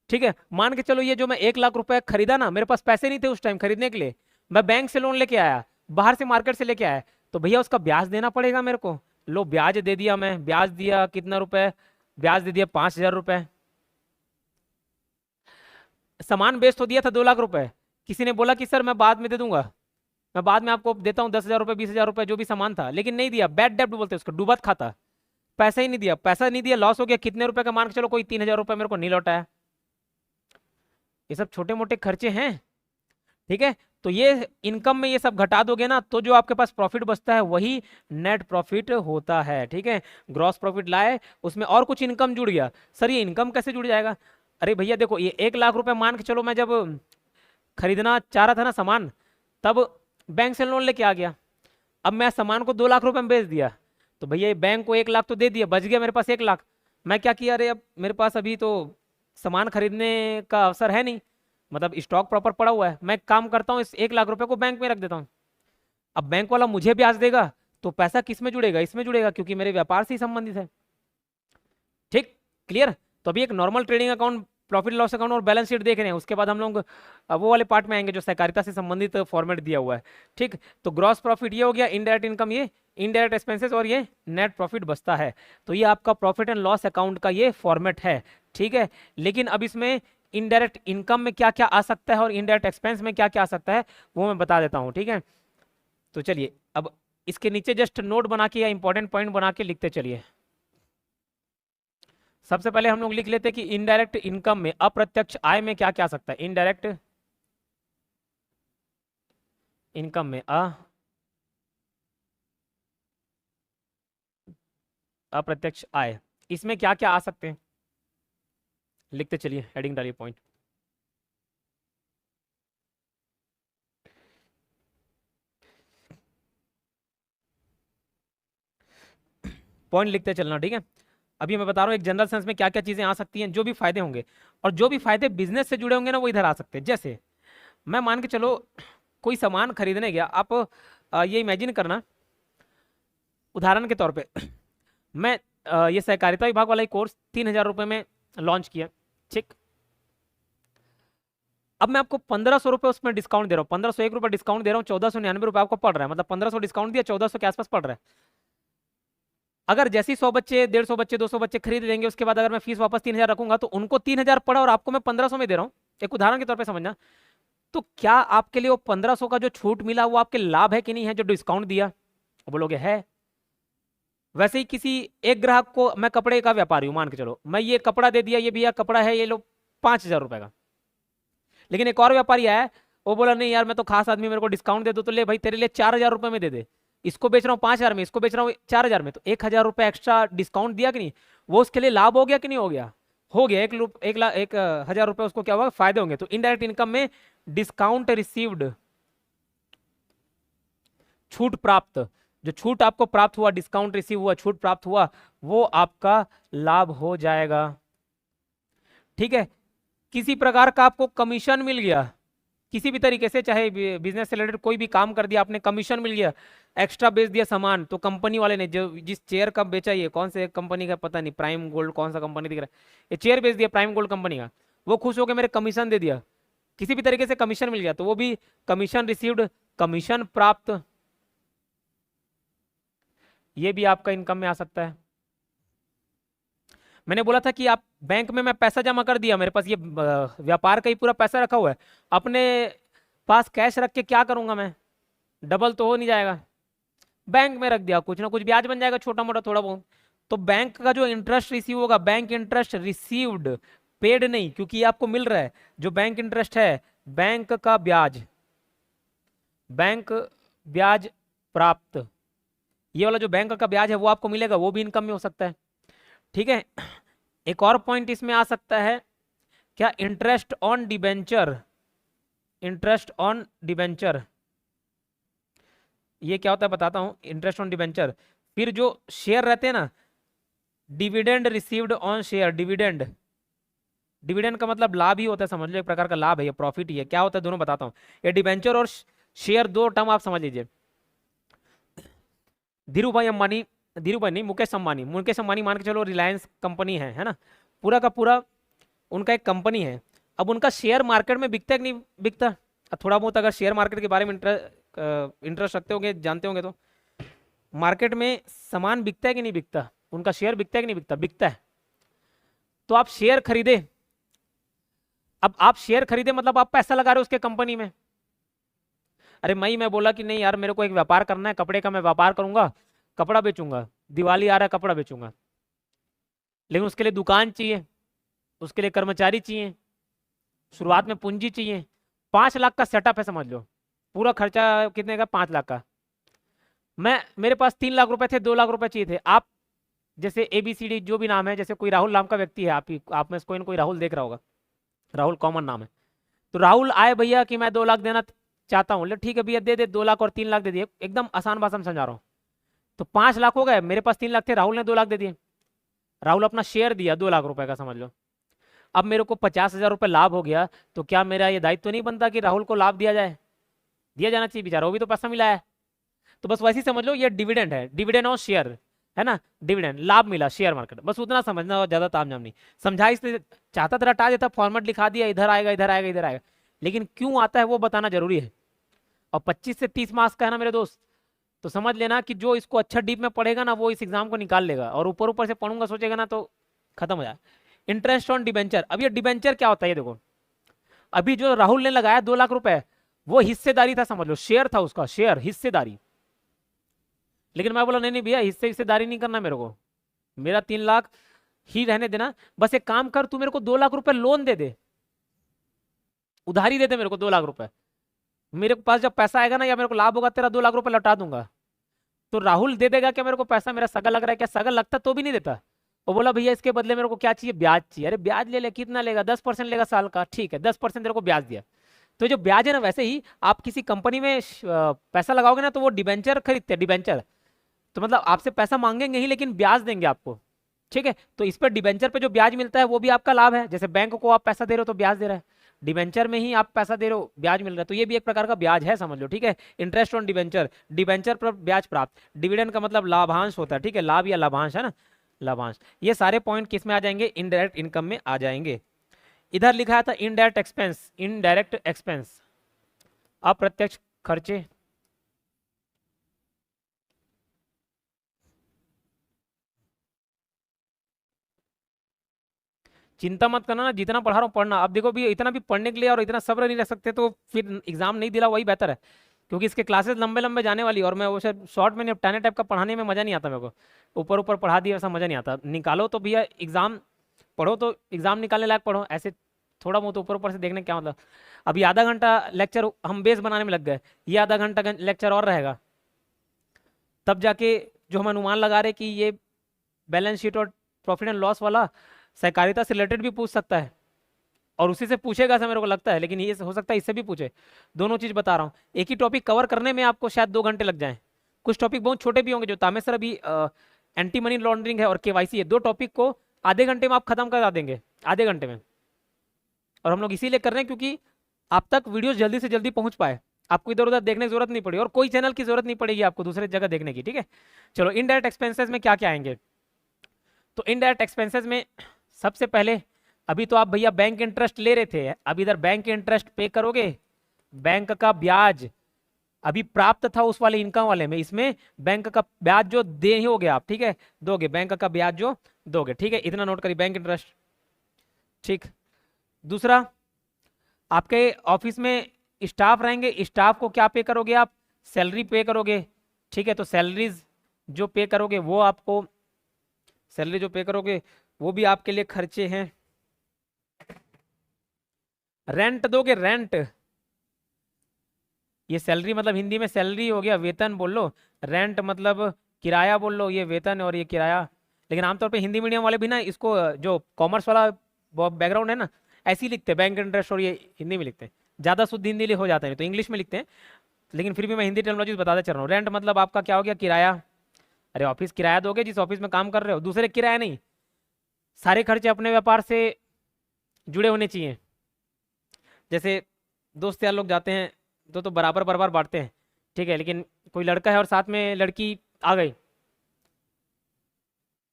ठीक है। मान के चलो ये जो मैं 1 लाख रुपए खरीदा ना, मेरे पास पैसे नहीं थे उस टाइम खरीदने के लिए, मैं बैंक से लोन लेके आया, बाहर से मार्केट से लेके आया, तो भैया उसका ब्याज देना पड़ेगा मेरे को। लो ब्याज दे दिया, मैं ब्याज दिया कितना रुपए? ब्याज दे दिया 5,000 रुपए। सामान बेच तो दिया था 2 लाख रुपए, किसी ने बोला कि सर मैं बाद में दे दूंगा, मैं बाद में आपको देता हूँ 10,000 रुपए, 20,000 रुपए, जो भी सामान था, लेकिन नहीं दिया। बैड डेब्ट बोलते हैं उसको, डूबत खाता, पैसा ही नहीं दिया, पैसा नहीं दिया, लॉस हो गया। कितने रुपए का? मान के चलो कोई 3,000 रुपए मेरे को नहीं लौटाया। ये सब छोटे मोटे खर्चे हैं, ठीक है। तो ये इनकम में ये सब घटा दोगे ना, तो जो आपके पास प्रॉफिट बचता है वही नेट प्रॉफिट होता है, ठीक है। ग्रॉस प्रॉफिट लाए, उसमें और कुछ इनकम जुड़ गया। सर ये इनकम कैसे जुड़ जाएगा? अरे भैया देखो, ये 1 लाख रुपए मान के चलो, मैं जब खरीदना चाह रहा था ना सामान, तब बैंक से लोन लेके आ गया, अब मैं सामान को 2 लाख रुपए में बेच दिया, तो भैया ये बैंक को 1 लाख तो दे दिया, बच गया मेरे पास 1 लाख। मैं क्या किया, अरे अब मेरे पास अभी तो सामान खरीदने का अवसर है नहीं, मतलब स्टॉक प्रॉपर पड़ा हुआ है, मैं काम करता हूँ, इस 1 लाख रुपए को बैंक में रख देता हूँ। अब बैंक वाला मुझे ब्याज देगा, तो पैसा किस में जुड़ेगा? इसमें जुड़ेगा, क्योंकि मेरे व्यापार से ही संबंधित है, ठीक, क्लियर। तो अभी एक normal trading account, profit loss account और बैलेंस शीट देख रहे हैं, उसके बाद हम लोग वो वाले पार्ट में आएंगे जो सहकारिता से संबंधित फॉर्मेट दिया हुआ है, ठीक। तो ग्रॉस प्रॉफिट ये हो गया, इनडायरेक्ट इनकम ये, इनडायरेक्ट एक्सपेंसेस, और ये नेट प्रॉफिट बचता है। तो ये आपका प्रॉफिट एंड लॉस अकाउंट का ये फॉर्मेट है, ठीक है। लेकिन अब इसमें इनडायरेक्ट इनकम में क्या क्या आ सकता है और इनडायरेक्ट एक्सपेंस में क्या क्या आ सकता है वो मैं बता देता हूँ, ठीक है। तो चलिए अब इसके नीचे जस्ट नोट बना के या इंपॉर्टेंट पॉइंट बना के लिखते चलिए। सबसे पहले हम लोग लिख लेते हैं कि इनडायरेक्ट इनकम में, अप्रत्यक्ष आय में क्या क्या आ सकता है। इनडायरेक्ट इनकम में अप्रत्यक्ष आय, इसमें क्या क्या आ सकते हैं, लिखते चलिए, हेडिंग डालिए, पॉइंट। पॉइंट लिखते चलना, ठीक है। अभी मैं बता रहा हूँ एक जनरल सेंस में क्या क्या चीजें आ सकती हैं, जो भी फायदे होंगे, और जो भी फायदे बिजनेस से जुड़े होंगे ना वो इधर आ सकते हैं। जैसे मैं मान के चलो कोई सामान खरीदने गया, आप ये इमेजिन करना, उदाहरण के तौर पे मैं ये सहकारिता विभाग वाला कोर्स 3,000 रुपये में लॉन्च किया, ठीक। अब मैं आपको 1,500 रुपये उसमें डिस्काउंट दे रहा हूँ, 1,501 रुपये डिस्काउंट दे रहा हूँ, 1,499 रुपये आपको पड़ रहा है, मतलब 1,500 डिस्काउंट दिया, 1,400 के आसपास पड़ रहा है। अगर जैसे ही 100 बच्चे, 150 बच्चे, 200 बच्चे खरीद लेंगे, उसके बाद अगर मैं फीस वापस 3,000 रखूंगा, तो उनको 3,000 पड़ा और आपको मैं 1,500 में दे रहा हूँ, एक उदाहरण के तौर पे समझना। तो क्या आपके लिए वो 1,500 का जो छूट मिला वो आपके लाभ है कि नहीं है, जो डिस्काउंट दिया? बोलोगे है। वैसे ही किसी एक ग्राहक को, मैं कपड़े का व्यापारी हूं, मान के चलो मैं ये कपड़ा दे दिया, ये भैया कपड़ा है, ये लो 5,000 रुपए का। लेकिन एक और व्यापारी आया, वो बोला नहीं यार मैं तो खास आदमी, मेरे को डिस्काउंट दे दो, तो ले भाई तेरे लिए 4,000 रुपए में दे दे, इसको बेच रहा हूँ 5,000 में, इसको बेच रहा हूँ 4,000 में, तो 1,000 रुपए एक्स्ट्रा डिस्काउंट दिया कि नहीं? वो उसके लिए लाभ हो गया कि नहीं हो गया? हो गया। 1,000 रुपए उसको क्या होगा? फायदे होंगे। तो इनडायरेक्ट इनकम में डिस्काउंट रिसीव्ड, छूट प्राप्त, जो छूट आपको प्राप्त हुआ, डिस्काउंट रिसीव हुआ, छूट प्राप्त हुआ, वो आपका लाभ हो जाएगा। ठीक है। किसी प्रकार का आपको कमीशन मिल गया किसी भी तरीके से, चाहे बिजनेस से रिलेटेड कोई भी काम कर दिया आपने, कमीशन मिल गया, एक्स्ट्रा बेच दिया सामान, तो कंपनी वाले ने जो जिस चेयर का बेचा, ये कौन से कंपनी का पता नहीं, प्राइम गोल्ड कौन सा कंपनी दिख रहा है, ये चेयर बेच दिया प्राइम गोल्ड कंपनी का, वो खुश होकर मेरे कमीशन दे दिया, किसी भी तरीके से कमीशन मिल गया, तो वो भी कमीशन रिसीव्ड, कमीशन प्राप्त, ये भी आपका इनकम में आ सकता है। मैंने बोला था कि आप बैंक में मैं पैसा जमा कर दिया, मेरे पास ये व्यापार का ही पूरा पैसा रखा हुआ है, अपने पास कैश रख के क्या करूंगा मैं, डबल तो हो नहीं जाएगा, बैंक में रख दिया, कुछ ना कुछ ब्याज बन जाएगा, छोटा मोटा थोड़ा बहुत। तो बैंक का जो इंटरेस्ट रिसीव होगा, बैंक इंटरेस्ट रिसीव्ड, पेड नहीं, क्योंकि ये आपको मिल रहा है, जो बैंक इंटरेस्ट है, बैंक का ब्याज, बैंक ब्याज प्राप्त, ये वाला जो बैंक का ब्याज है वो आपको मिलेगा, वो भी इनकम में हो सकता है। ठीक है। एक और पॉइंट इसमें आ सकता है क्या, interest on debenture, interest on debenture, ये क्या होता है बताता हूं, इंटरेस्ट ऑन डिबेंचर। फिर जो शेयर रहते हैं ना, dividend received on share, dividend, dividend का मतलब लाभ ही होता है, समझ लो एक प्रकार का लाभ है, ये प्रॉफिट ही है, क्या होता है दोनों बताता हूं। ये डिबेंचर और शेयर दो टर्म आप समझ लीजिए। धीरूभाई अंबानी, धीरूभाई नहीं, मुकेश अंबानी, मुकेश अंबानी मान के चलो रिलायंस कंपनी है ना, पूरा का पूरा उनका एक कंपनी है। अब उनका शेयर मार्केट में बिकता है कि नहीं बिकता, अब थोड़ा बहुत अगर शेयर मार्केट के बारे में इंटरेस्ट रखते होंगे, जानते होंगे, तो मार्केट में सामान बिकता है कि नहीं बिकता, उनका शेयर बिकता है कि नहीं बिकता, बिकता है। तो आप शेयर खरीदे, अब आप शेयर खरीदे मतलब आप पैसा लगा रहे हो उसके कंपनी में। अरे मैं बोला कि नहीं यार मेरे को एक व्यापार करना है, कपड़े का मैं व्यापार करूंगा, कपड़ा बेचूंगा, दिवाली आ रहा है कपड़ा बेचूंगा, लेकिन उसके लिए दुकान चाहिए, उसके लिए कर्मचारी चाहिए, शुरुआत में पूंजी चाहिए, 5 लाख का सेटअप है समझ लो, पूरा खर्चा कितने का, 5 लाख का। मेरे पास 3 लाख रुपए थे, 2 लाख रुपए चाहिए थे। आप जैसे ABCD जो भी नाम है, जैसे कोई राहुल नाम का व्यक्ति है, आप में से कोई ना कोई राहुल देख रहा होगा, राहुल कॉमन नाम है, तो राहुल आए भैया कि मैं 2 लाख देना चाहता हूँ, ठीक है भैया दे दे, 2 लाख और 3 लाख दे दिए, एकदम आसान भाषा में समझा रहा हूँ। तो 5 लाख हो गए, मेरे पास 3 लाख थे, राहुल ने 2 लाख दे दिए, राहुल अपना शेयर दिया 2 लाख रुपए का समझ लो। अब मेरे को 50,000 रुपये लाभ हो गया, तो क्या मेरा ये दायित्व नहीं बनता कि राहुल को लाभ दिया जाए, दिया जाना चाहिए, बेचारा वो भी तो पैसा मिला है। तो बस वैसे ही समझ लो, ये डिविडेंड है, डिविडेंड ऑन शेयर है ना, डिविडेंड लाभ मिला शेयर मार्केट, बस उतना समझना, और ज्यादा तामझाम नहीं समझा, इसलिए चाहता था रटा देता, फॉर्मेट लिखा दिया, इधर आएगा इधर आएगा इधर आएगा, लेकिन क्यों आता है वो बताना जरूरी है। और 25 से 30 मार्क्स का है ना मेरे दोस्त, तो समझ लेना कि जो इसको अच्छा डीप में पढ़ेगा ना वो इस एग्जाम को निकाल लेगा, और ऊपर ऊपर से पढ़ूंगा सोचेगा ना तो खत्म हो जाए। इंटरेस्ट ऑन डिबेंचर, अब ये डिबेंचर क्या होता है, ये देखो, अभी जो राहुल ने लगाया 2 लाख रुपए, वो हिस्सेदारी था समझ लो, शेयर था उसका, शेयर हिस्सेदारी, लेकिन मैं बोला नहीं नहीं भैया हिस्सेदारी नहीं करना मेरे को, मेरा 3 लाख ही रहने देना, बस एक काम कर तू मेरे को 2 लाख रुपए लोन दे दे, उधारी दे दे मेरे को 2 लाख रुपए, मेरे पास जब पैसा आएगा ना या मेरे को लाभ होगा तेरा 2 लाख रुपए लौटा दूंगा। तो राहुल दे देगा क्या मेरे को पैसा, मेरा सगा लग रहा है क्या, सगा लगता तो भी नहीं देता, वो बोला भैया इसके बदले मेरे को क्या चाहिए, ब्याज चाहिए। अरे ब्याज ले ले, कितना लेगा, 10% लेगा साल का, ठीक है 10% तेरे को ब्याज दिया। तो जो ब्याज है ना, वैसे ही आप किसी कंपनी में पैसा लगाओगे ना, तो वो डिबेंचर खरीदते हैं, डिबेंचर, तो मतलब आपसे पैसा मांगेंगे ही लेकिन ब्याज देंगे आपको, ठीक है। तो इस पर डिबेंचर पे जो ब्याज मिलता है वो भी आपका लाभ है, जैसे बैंक को आप पैसा दे रहे हो तो ब्याज दे रहा है, डिबेंचर में ही आप पैसा दे रहे हो ब्याज मिल रहा है, तो ये भी एक प्रकार का ब्याज है समझ लो, ठीक है। इंटरेस्ट ऑन डिबेंचर, डिबेंचर पर ब्याज प्राप्त, डिविडेंड का मतलब लाभांश होता है, ठीक है, लाभ या लाभांश है ना, लाभांश। ये सारे पॉइंट किस में आ जाएंगे, इनडायरेक्ट इनकम में आ जाएंगे। इधर लिखा था इनडायरेक्ट एक्सपेंस, इनडायरेक्ट एक्सपेंस अप्रत्यक्ष खर्चे, चिंता मत करना ना, जितना पढ़ा रहा हूँ पढ़ना। अब देखो भी इतना भी पढ़ने के लिए और इतना सब्र नहीं रख सकते तो फिर एग्जाम नहीं दिला, वही बेहतर है, क्योंकि इसके क्लासेस लंबे लंबे जाने वाली, और मैं वो शायद शॉर्ट में निपटाने टाइप का पढ़ाने में मजा नहीं आता मेरे को, ऊपर ऊपर पढ़ा दिया ऐसा मजा नहीं आता। निकालो तो भैया एग्जाम, पढ़ो तो एग्जाम निकालने लायक पढ़ो, ऐसे थोड़ा बहुत ऊपर ऊपर से देखने क्या मतलब। अभी आधा घंटा लेक्चर हम बेस बनाने में लग गए, ये आधा घंटा लेक्चर और रहेगा, तब जाके जो हम अनुमान लगा रहे कि ये बैलेंस शीट और प्रॉफिट एंड लॉस वाला सहकारिता से रिलेटेड भी पूछ सकता है, और उसी से पूछेगा ऐसा मेरे को लगता है, लेकिन ये हो सकता है इससे भी पूछे, दोनों चीज बता रहा हूँ। एक ही टॉपिक कवर करने में आपको शायद 2 घंटे लग जाए, कुछ टॉपिक बहुत छोटे भी होंगे, जो तामे सर अभी एंटी मनी लॉन्ड्रिंग है और केवाईसी है, 2 टॉपिक को आधे घंटे में आप खत्म करा देंगे, आधे घंटे में। और हम लोग इसीलिए कर रहे हैं क्योंकि आप तक वीडियो जल्दी से जल्दी पहुंच पाए, आपको इधर उधर देखने की जरूरत नहीं पड़ी और कोई चैनल की जरूरत नहीं पड़ेगी आपको दूसरे जगह देखने की, ठीक है। चलो इनडायरेक्ट एक्सपेंसेस में क्या क्या आएंगे, तो इनडायरेक्ट एक्सपेंसेस में सबसे पहले, अभी तो आप भैया बैंक इंटरेस्ट ले रहे थे, अब इधर बैंक इंटरेस्ट पे करोगे, बैंक का ब्याज अभी प्राप्त था उस वाले इनकम वाले में, इसमें बैंक का ब्याज जो दे ही होगे आप, ठीक है, दोगे, बैंक का ब्याज जो दोगे, ठीक है, इतना नोट करिए, बैंक इंटरेस्ट, ठीक। दूसरा, आपके ऑफिस में स्टाफ रहेंगे, स्टाफ को क्या पे करोगे आप, सैलरी पे करोगे, ठीक है। तो सैलरीज जो पे करोगे वो आपको, सैलरी जो पे करोगे वो भी आपके लिए खर्चे हैं। रेंट दोगे, रेंट, ये सैलरी मतलब हिंदी में सैलरी हो गया, वेतन बोल लो, रेंट मतलब किराया बोल लो, ये वेतन और ये किराया। लेकिन आमतौर पे हिंदी मीडियम वाले भी ना इसको, जो कॉमर्स वाला बैकग्राउंड है ना, ऐसे ही लिखते हैं, बैंक इंटरेस्ट, और ये हिंदी में लिखते हैं, ज़्यादा शुद्ध हिंदी हो जाता है, तो इंग्लिश में लिखते हैं, लेकिन फिर भी मैं हिंदी टर्मिनोलॉजी बताता चल रहा हूँ। रेंट मतलब आपका क्या हो गया, किराया, अरे ऑफिस किराया दोगे जिस ऑफिस में काम कर रहे हो, दूसरे किराया नहीं, सारे खर्चे अपने व्यापार से जुड़े होने चाहिए। जैसे दोस्त यार लोग जाते हैं तो बराबर बराबर बांटते हैं, ठीक है, लेकिन कोई लड़का है और साथ में लड़की आ गई,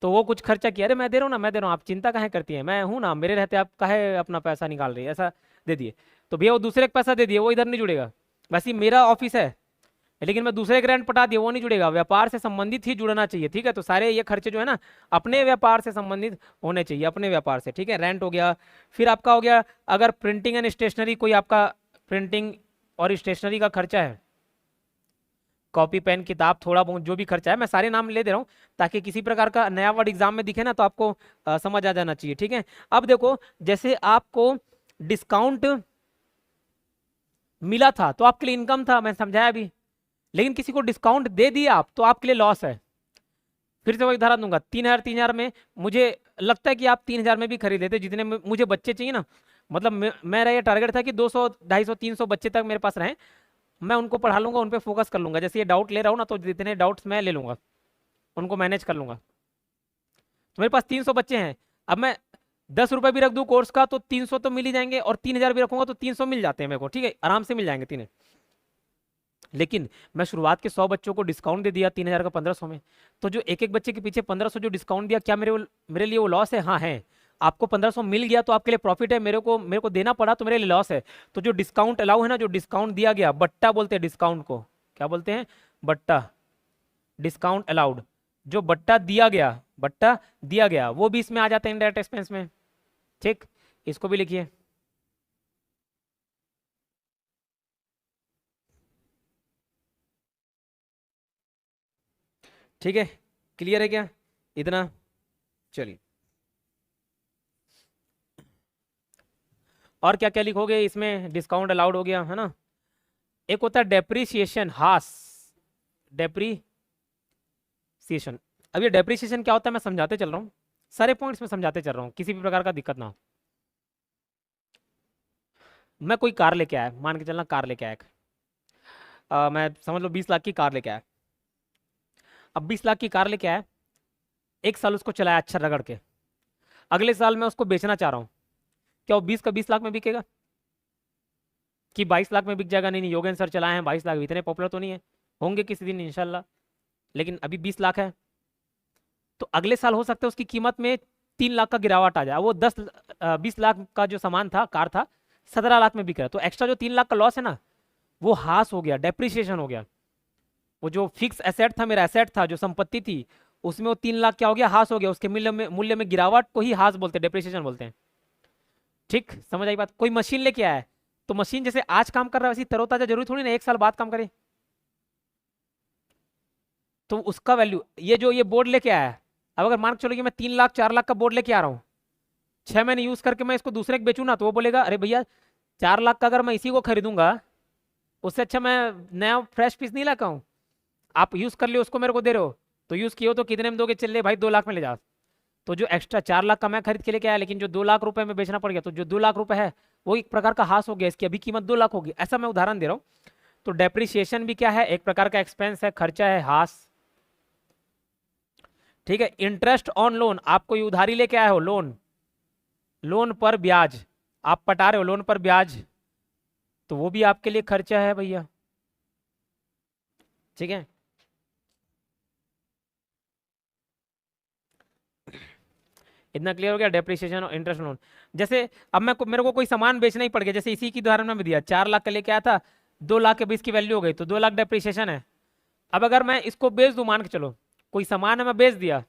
तो वो कुछ खर्चा किया, अरे मैं दे रहा हूँ ना, मैं दे रहा हूँ, आप चिंता काहे करती है, मैं हूँ ना, मेरे रहते आप काहे अपना पैसा निकाल रही है, ऐसा दे दिए, तो भैया वो दूसरे का पैसा दे दिए, वो इधर नहीं जुड़ेगा। वैसे ही मेरा ऑफिस है लेकिन मैं दूसरे ग्रांट पटा दिया, वो नहीं जुड़ेगा, व्यापार से संबंधित ही जुड़ना चाहिए, ठीक है। तो सारे ये खर्चे जो है ना अपने व्यापार से संबंधित होने चाहिए, अपने व्यापार से, ठीक है। रेंट हो गया, फिर आपका हो गया अगर प्रिंटिंग एंड स्टेशनरी, कोई आपका प्रिंटिंग और स्टेशनरी का खर्चा है, कॉपी पेन किताब थोड़ा बहुत जो भी खर्चा है, मैं सारे नाम ले दे रहा हूँ ताकि किसी प्रकार का नया वर्ड एग्जाम में दिखे ना तो आपको समझ आ जाना चाहिए, ठीक है। अब देखो, जैसे आपको डिस्काउंट मिला था तो आपके लिए इनकम था, मैं समझाया अभी, लेकिन किसी को डिस्काउंट दे दिया आप तो आपके लिए लॉस है। फिर से वही उदाहरण दूंगा, 3,000 में मुझे लगता है कि आप 3,000 में भी खरीद लेते, जितने में मुझे बच्चे चाहिए ना, मतलब मेरा ये टारगेट था कि 200 250 300 बच्चे तक मेरे पास रहें, मैं उनको पढ़ा लूंगा, उन पर फोकस कर लूंगा, जैसे ये डाउट ले रहा हूँ ना, तो जितने डाउट्स मैं ले लूंगा उनको मैनेज कर लूंगा। तो मेरे पास 300 बच्चे हैं, अब मैं 10 रुपये भी रख दूँ कोर्स का तो 300 तो मिल ही जाएंगे, और 3,000 भी रखूंगा तो 300 मिल जाते हैं मेरे को, ठीक है, आराम से मिल जाएंगे 3। लेकिन मैं शुरुआत के 100 बच्चों को डिस्काउंट दे दिया 3,000 का 1,500 में, तो जो एक एक बच्चे के पीछे 1,500 जो डिस्काउंट दिया, क्या मेरे लिए वो लॉस है? हाँ है। आपको 1,500 मिल गया तो आपके लिए प्रॉफिट है, मेरे को देना पड़ा तो मेरे लिए लॉस है। तो जो डिस्काउंट अलाउ है ना, जो डिस्काउंट दिया गया, बट्टा बोलते हैं डिस्काउंट को, क्या बोलते हैं, बट्टा, डिस्काउंट अलाउड, जो बट्टा दिया गया वो भी इसमें आ जाता है इनडायरेक्ट एक्सपेंस में, ठीक, इसको भी लिखिए। ठीक है, क्लियर है क्या इतना? चलिए, और क्या क्या लिखोगे इसमें, डिस्काउंट अलाउड हो गया है ना। एक होता है डेप्रिसिएशन, हास, डेप्रिसिएशन। अब ये डेप्रिसिएशन क्या होता है मैं समझाते चल रहा हूँ, सारे पॉइंट्स में समझाते चल रहा हूँ, किसी भी प्रकार का दिक्कत ना हो। मैं कोई कार लेके आया, मान के चलना कार लेके आया मैं समझ लो 20 लाख की कार लेके आया। अब 20 लाख की कार लेके आया, 1 साल उसको चलाया अच्छा रगड़ के, अगले साल मैं उसको बेचना चाह रहा हूँ, क्या वो 20 का 20 लाख में बिकेगा कि 22 लाख में बिक जाएगा? नहीं, योगेंद्र सर चलाए हैं 22 लाख, इतने पॉपुलर तो नहीं है, होंगे किसी दिन इंशाल्लाह, लेकिन अभी 20 लाख है। तो अगले साल हो सकता है उसकी कीमत में 3 लाख का गिरावट आ जाए, वो 20 लाख का जो सामान था, कार था, 17 लाख में बिक रहा है, तो एक्स्ट्रा जो 3 लाख का लॉस है ना, वो हास हो गया, डेप्रिसिएशन हो गया। वो जो फिक्स एसेट था, मेरा एसेट था, जो संपत्ति थी, उसमें वो 3 लाख क्या हो गया, हास हो गया, उसके मूल्य में गिरावट को ही हास बोलते हैं, डेप्रिसिएशन बोलते हैं। ठीक, समझ आई बात? कोई मशीन लेके आया है तो मशीन जैसे आज काम कर रहा है वैसे तरोताजा जरूरी थोड़ी ना 1 साल बाद काम करे, तो उसका वैल्यू, ये बोर्ड लेके आया है, अब अगर मान के चलो कि मैं 3 लाख 4 लाख का बोर्ड लेके आ रहा हूँ, 6 महीने यूज करके मैं इसको दूसरे को बेचूँ ना, तो वो बोलेगा अरे भैया 4 लाख का अगर मैं इसी को खरीदूंगा, उससे अच्छा मैं नया फ्रेश पीस नहीं लाता हूँ, आप यूज कर लियो, उसको मेरे को दे रहे हो, तो यूज किए हो तो कितने में दोगे? चल ले भाई 2 लाख में ले जा। तो जो एक्स्ट्रा 4 लाख का मैं खरीद के लेके आया, लेकिन जो 2 लाख रुपए में बेचना पड़ गया, तो जो 2 लाख रुपए है वो एक प्रकार का हास हो गया, इसकी अभी कीमत 2 लाख होगी, ऐसा मैं उदाहरण दे रहा हूँ। तो डेप्रिसिएशन भी क्या है, एक प्रकार का एक्सपेंस है, खर्चा है, हास। ठीक है, इंटरेस्ट ऑन लोन, आप कोई उधारी लेके आए हो, लोन, लोन पर ब्याज, आप पटा रहे हो लोन पर ब्याज, तो वो भी आपके लिए खर्चा है भैया। ठीक है, इतना क्लियर हो गया, डेप्रिसिएशन और इंटरेस्ट लोन। जैसे अब मेरे को कोई सामान बेचना ही पड़ गया, जैसे इसी की उदाहरण में दिया, 4 लाख का लेके आया था, 2 लाख के 20 की वैल्यू हो गई, तो 2 लाख डेप्रिसिएशन है। अब अगर मैं इसको बेच दूं, मान के चलो कोई सामान है मैं बेच दिया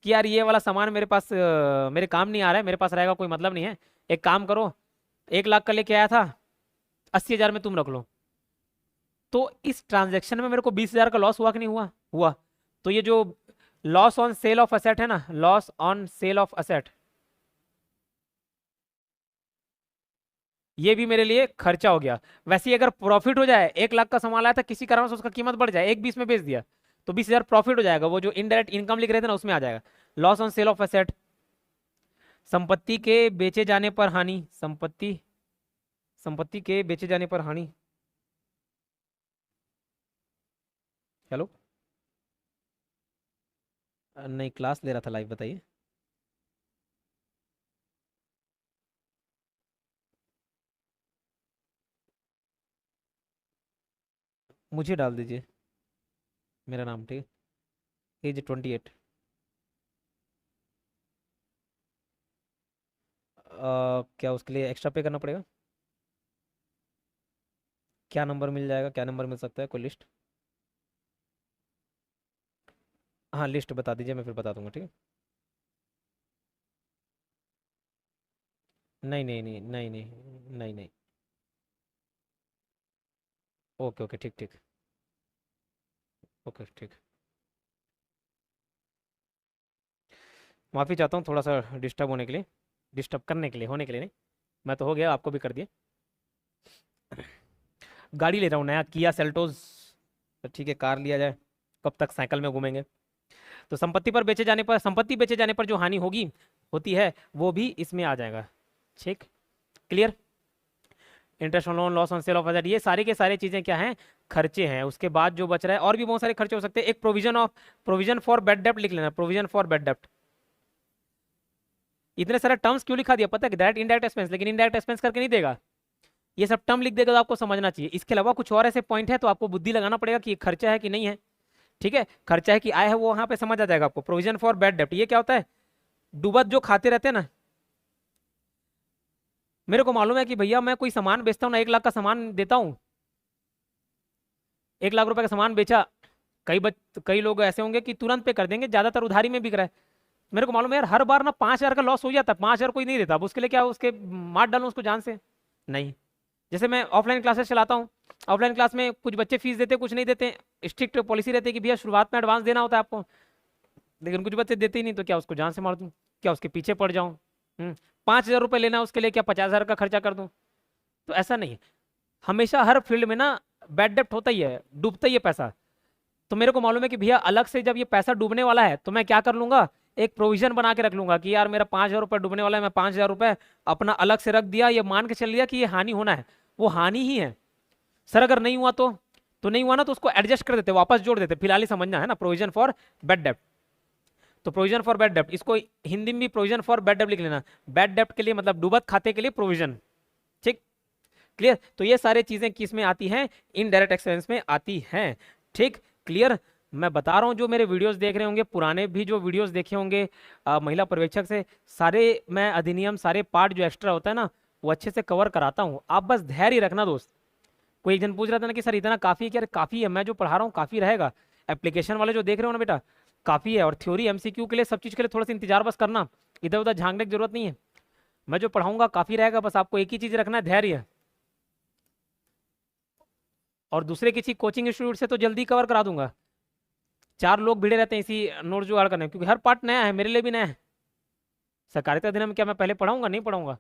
कि यार ये वाला सामान मेरे पास मेरे काम नहीं आ रहा है, मेरे पास रहेगा कोई मतलब नहीं है, एक काम करो 1 लाख का लेके आया था, 80,000 में तुम रख लो, तो इस ट्रांजेक्शन में मेरे को 20,000 का लॉस हुआ कि नहीं हुआ, हुआ। तो ये जो loss on sale of asset है ना, loss on sale of asset, ये भी मेरे लिए खर्चा हो गया। वैसे ही अगर प्रॉफिट हो जाए, 1 लाख का सामान आया था, किसी कारण से उसका कीमत बढ़ जाए, 1,20 में बेच दिया, तो 20,000 प्रॉफिट हो जाएगा, वो जो इनडायरेक्ट इनकम लिख रहे थे ना उसमें आ जाएगा, loss on sale of asset. संपत्ति के बेचे जाने पर हानि, संपत्ति संपत्ति के बेचे जाने पर हानि। हेलो, नहीं क्लास ले रहा था लाइव, बताइए। मुझे डाल दीजिए मेरा नाम, ठीक है, एज 28। क्या उसके लिए एक्स्ट्रा पे करना पड़ेगा? क्या नंबर मिल जाएगा, क्या नंबर मिल सकता है, कोई लिस्ट? हाँ लिस्ट बता दीजिए, मैं फिर बता दूंगा, ठीक है। नहीं नहीं नहीं नहीं नहीं नहीं नहीं। ओके ओके, ठीक ठीक, ओके ठीक। माफ़ी चाहता हूँ थोड़ा सा डिस्टर्ब होने के लिए, डिस्टर्ब करने के लिए, होने के लिए नहीं, मैं तो हो गया, आपको भी कर दिया। गाड़ी ले रहा हूँ नया, किया सेल्टोस, तो ठीक है कार लिया जाए, कब तक साइकिल में घूमेंगे। तो संपत्ति पर बेचे जाने पर, संपत्ति बेचे जाने पर जो हानि होगी, होती है, वो भी इसमें आ जाएगा। ठीक, clear. Interest on loan, loss on sale of asset, ये सारी के सारी चीजें क्या हैं, खर्चे हैं। उसके बाद जो बच रहा है, और भी बहुत सारे खर्चे हो सकते हैं। एक प्रोविजन फॉर बैड डेप्ट लिख लेना, प्रोविजन फॉर बैड डेप्ट। इतने सारे टर्म्स क्यों लिखा दिया पता है, डायरेक्ट इनडायरेक्ट एक्सपेंस, लेकिन इनडायरेक्ट एक्सपेंस करके नहीं देगा, ये सब टर्म लिख देगा, तो आपको समझना चाहिए। इसके अलावा कुछ और ऐसे पॉइंट है तो आपको बुद्धि लगाना पड़ेगा कि ये खर्चा है कि नहीं है। ठीक है, खर्चा है कि आय है, वो वहां पे समझ आ जाएगा आपको। प्रोविजन फॉर बैड डेप्ट, ये क्या होता है, डूबत जो खाते रहते हैं ना, मेरे को मालूम है कि भैया मैं कोई सामान बेचता हूँ ना, 1 लाख का सामान देता हूँ, 1 लाख रुपए का सामान बेचा, कई लोग ऐसे होंगे कि तुरंत पे कर देंगे, ज्यादातर उधारी में बिक रहा है। मेरे को मालूम है यार, हर बार ना 5,000 का लॉस हो जाता है, 5,000 कोई नहीं देता, अब उसके लिए क्या उसके मार डालूं उसको जान से, नहीं। जैसे मैं ऑफलाइन क्लासेस चलाता हूँ, ऑफलाइन क्लास में कुछ बच्चे फीस देते, कुछ नहीं देते, स्ट्रिक्ट पॉलिसी रहती है कि भैया शुरुआत में एडवांस देना होता है आपको, लेकिन कुछ बच्चे देते ही नहीं, तो क्या उसको जान से मार दूं, क्या उसके पीछे पड़ जाऊं? 5,000 रुपये लेना है उसके लिए, क्या 50,000 का खर्चा कर दूं? तो ऐसा नहीं है, हमेशा हर फील्ड में ना बैड डेप्ट होता ही है, डूबता ही है पैसा। तो मेरे को मालूम है कि भैया अलग से जब ये पैसा डूबने वाला है, तो मैं क्या कर लूंगा, एक प्रोविजन बना के रख लूंगा कि यार मेरा 5,000 रुपये डूबने वाला है, मैं 5,000 रुपये अपना अलग से रख दिया, ये मान के चल लिया कि ये हानि होना है, वो हानि ही है सर। अगर नहीं हुआ तो नहीं हुआ ना, तो उसको एडजस्ट कर देते, वापस जोड़ देते, फिलहाल ही समझना है ना, प्रोविजन फॉर बैड डेप्ट। तो प्रोविजन फॉर बैड डेप्ट, इसको हिंदी में भी प्रोविजन फॉर बैड डेप्ट लिख लेना, बैड डेप्ट के लिए मतलब डूबत खाते के लिए प्रोविजन। ठीक, क्लियर। तो ये सारी चीजें किस में आती हैं, इनडायरेक्ट एक्सपेंस में आती हैं। ठीक, क्लियर। मैं बता रहा हूँ, जो मेरे वीडियोस देख रहे होंगे, पुराने भी जो वीडियोस देखे होंगे महिला पर्यवेक्षक से, सारे मैं अधिनियम, सारे पार्ट जो एक्स्ट्रा होता है ना, वो अच्छे से कवर कराता हूँ। आप बस धैर्य रखना दोस्त। कोई एक जन पूछ रहा था ना कि सर इतना काफ़ी है क्या? काफ़ी है, मैं जो पढ़ा रहा हूँ काफ़ी रहेगा। एप्लीकेशन वाले जो देख रहे हो ना बेटा, काफ़ी है। और थ्योरी एमसीक्यू के लिए, सब चीज़ के लिए थोड़ा सा इंतजार बस करना, इधर उधर झांकने की जरूरत नहीं है। मैं जो पढ़ाऊंगा काफ़ी रहेगा, बस आपको एक ही चीज़ रखना है, धैर्य। और दूसरे किसी कोचिंग इंस्टीट्यूट से तो जल्दी कवर करा दूंगा। 4 लोग भिड़े रहते हैं इसी नोट जुगाड़ करने, क्योंकि हर पार्ट नया है, मेरे लिए भी नया है। सहकारिता अधिनियम में क्या मैं पहले पढ़ाऊंगा? नहीं पढ़ाऊंगा,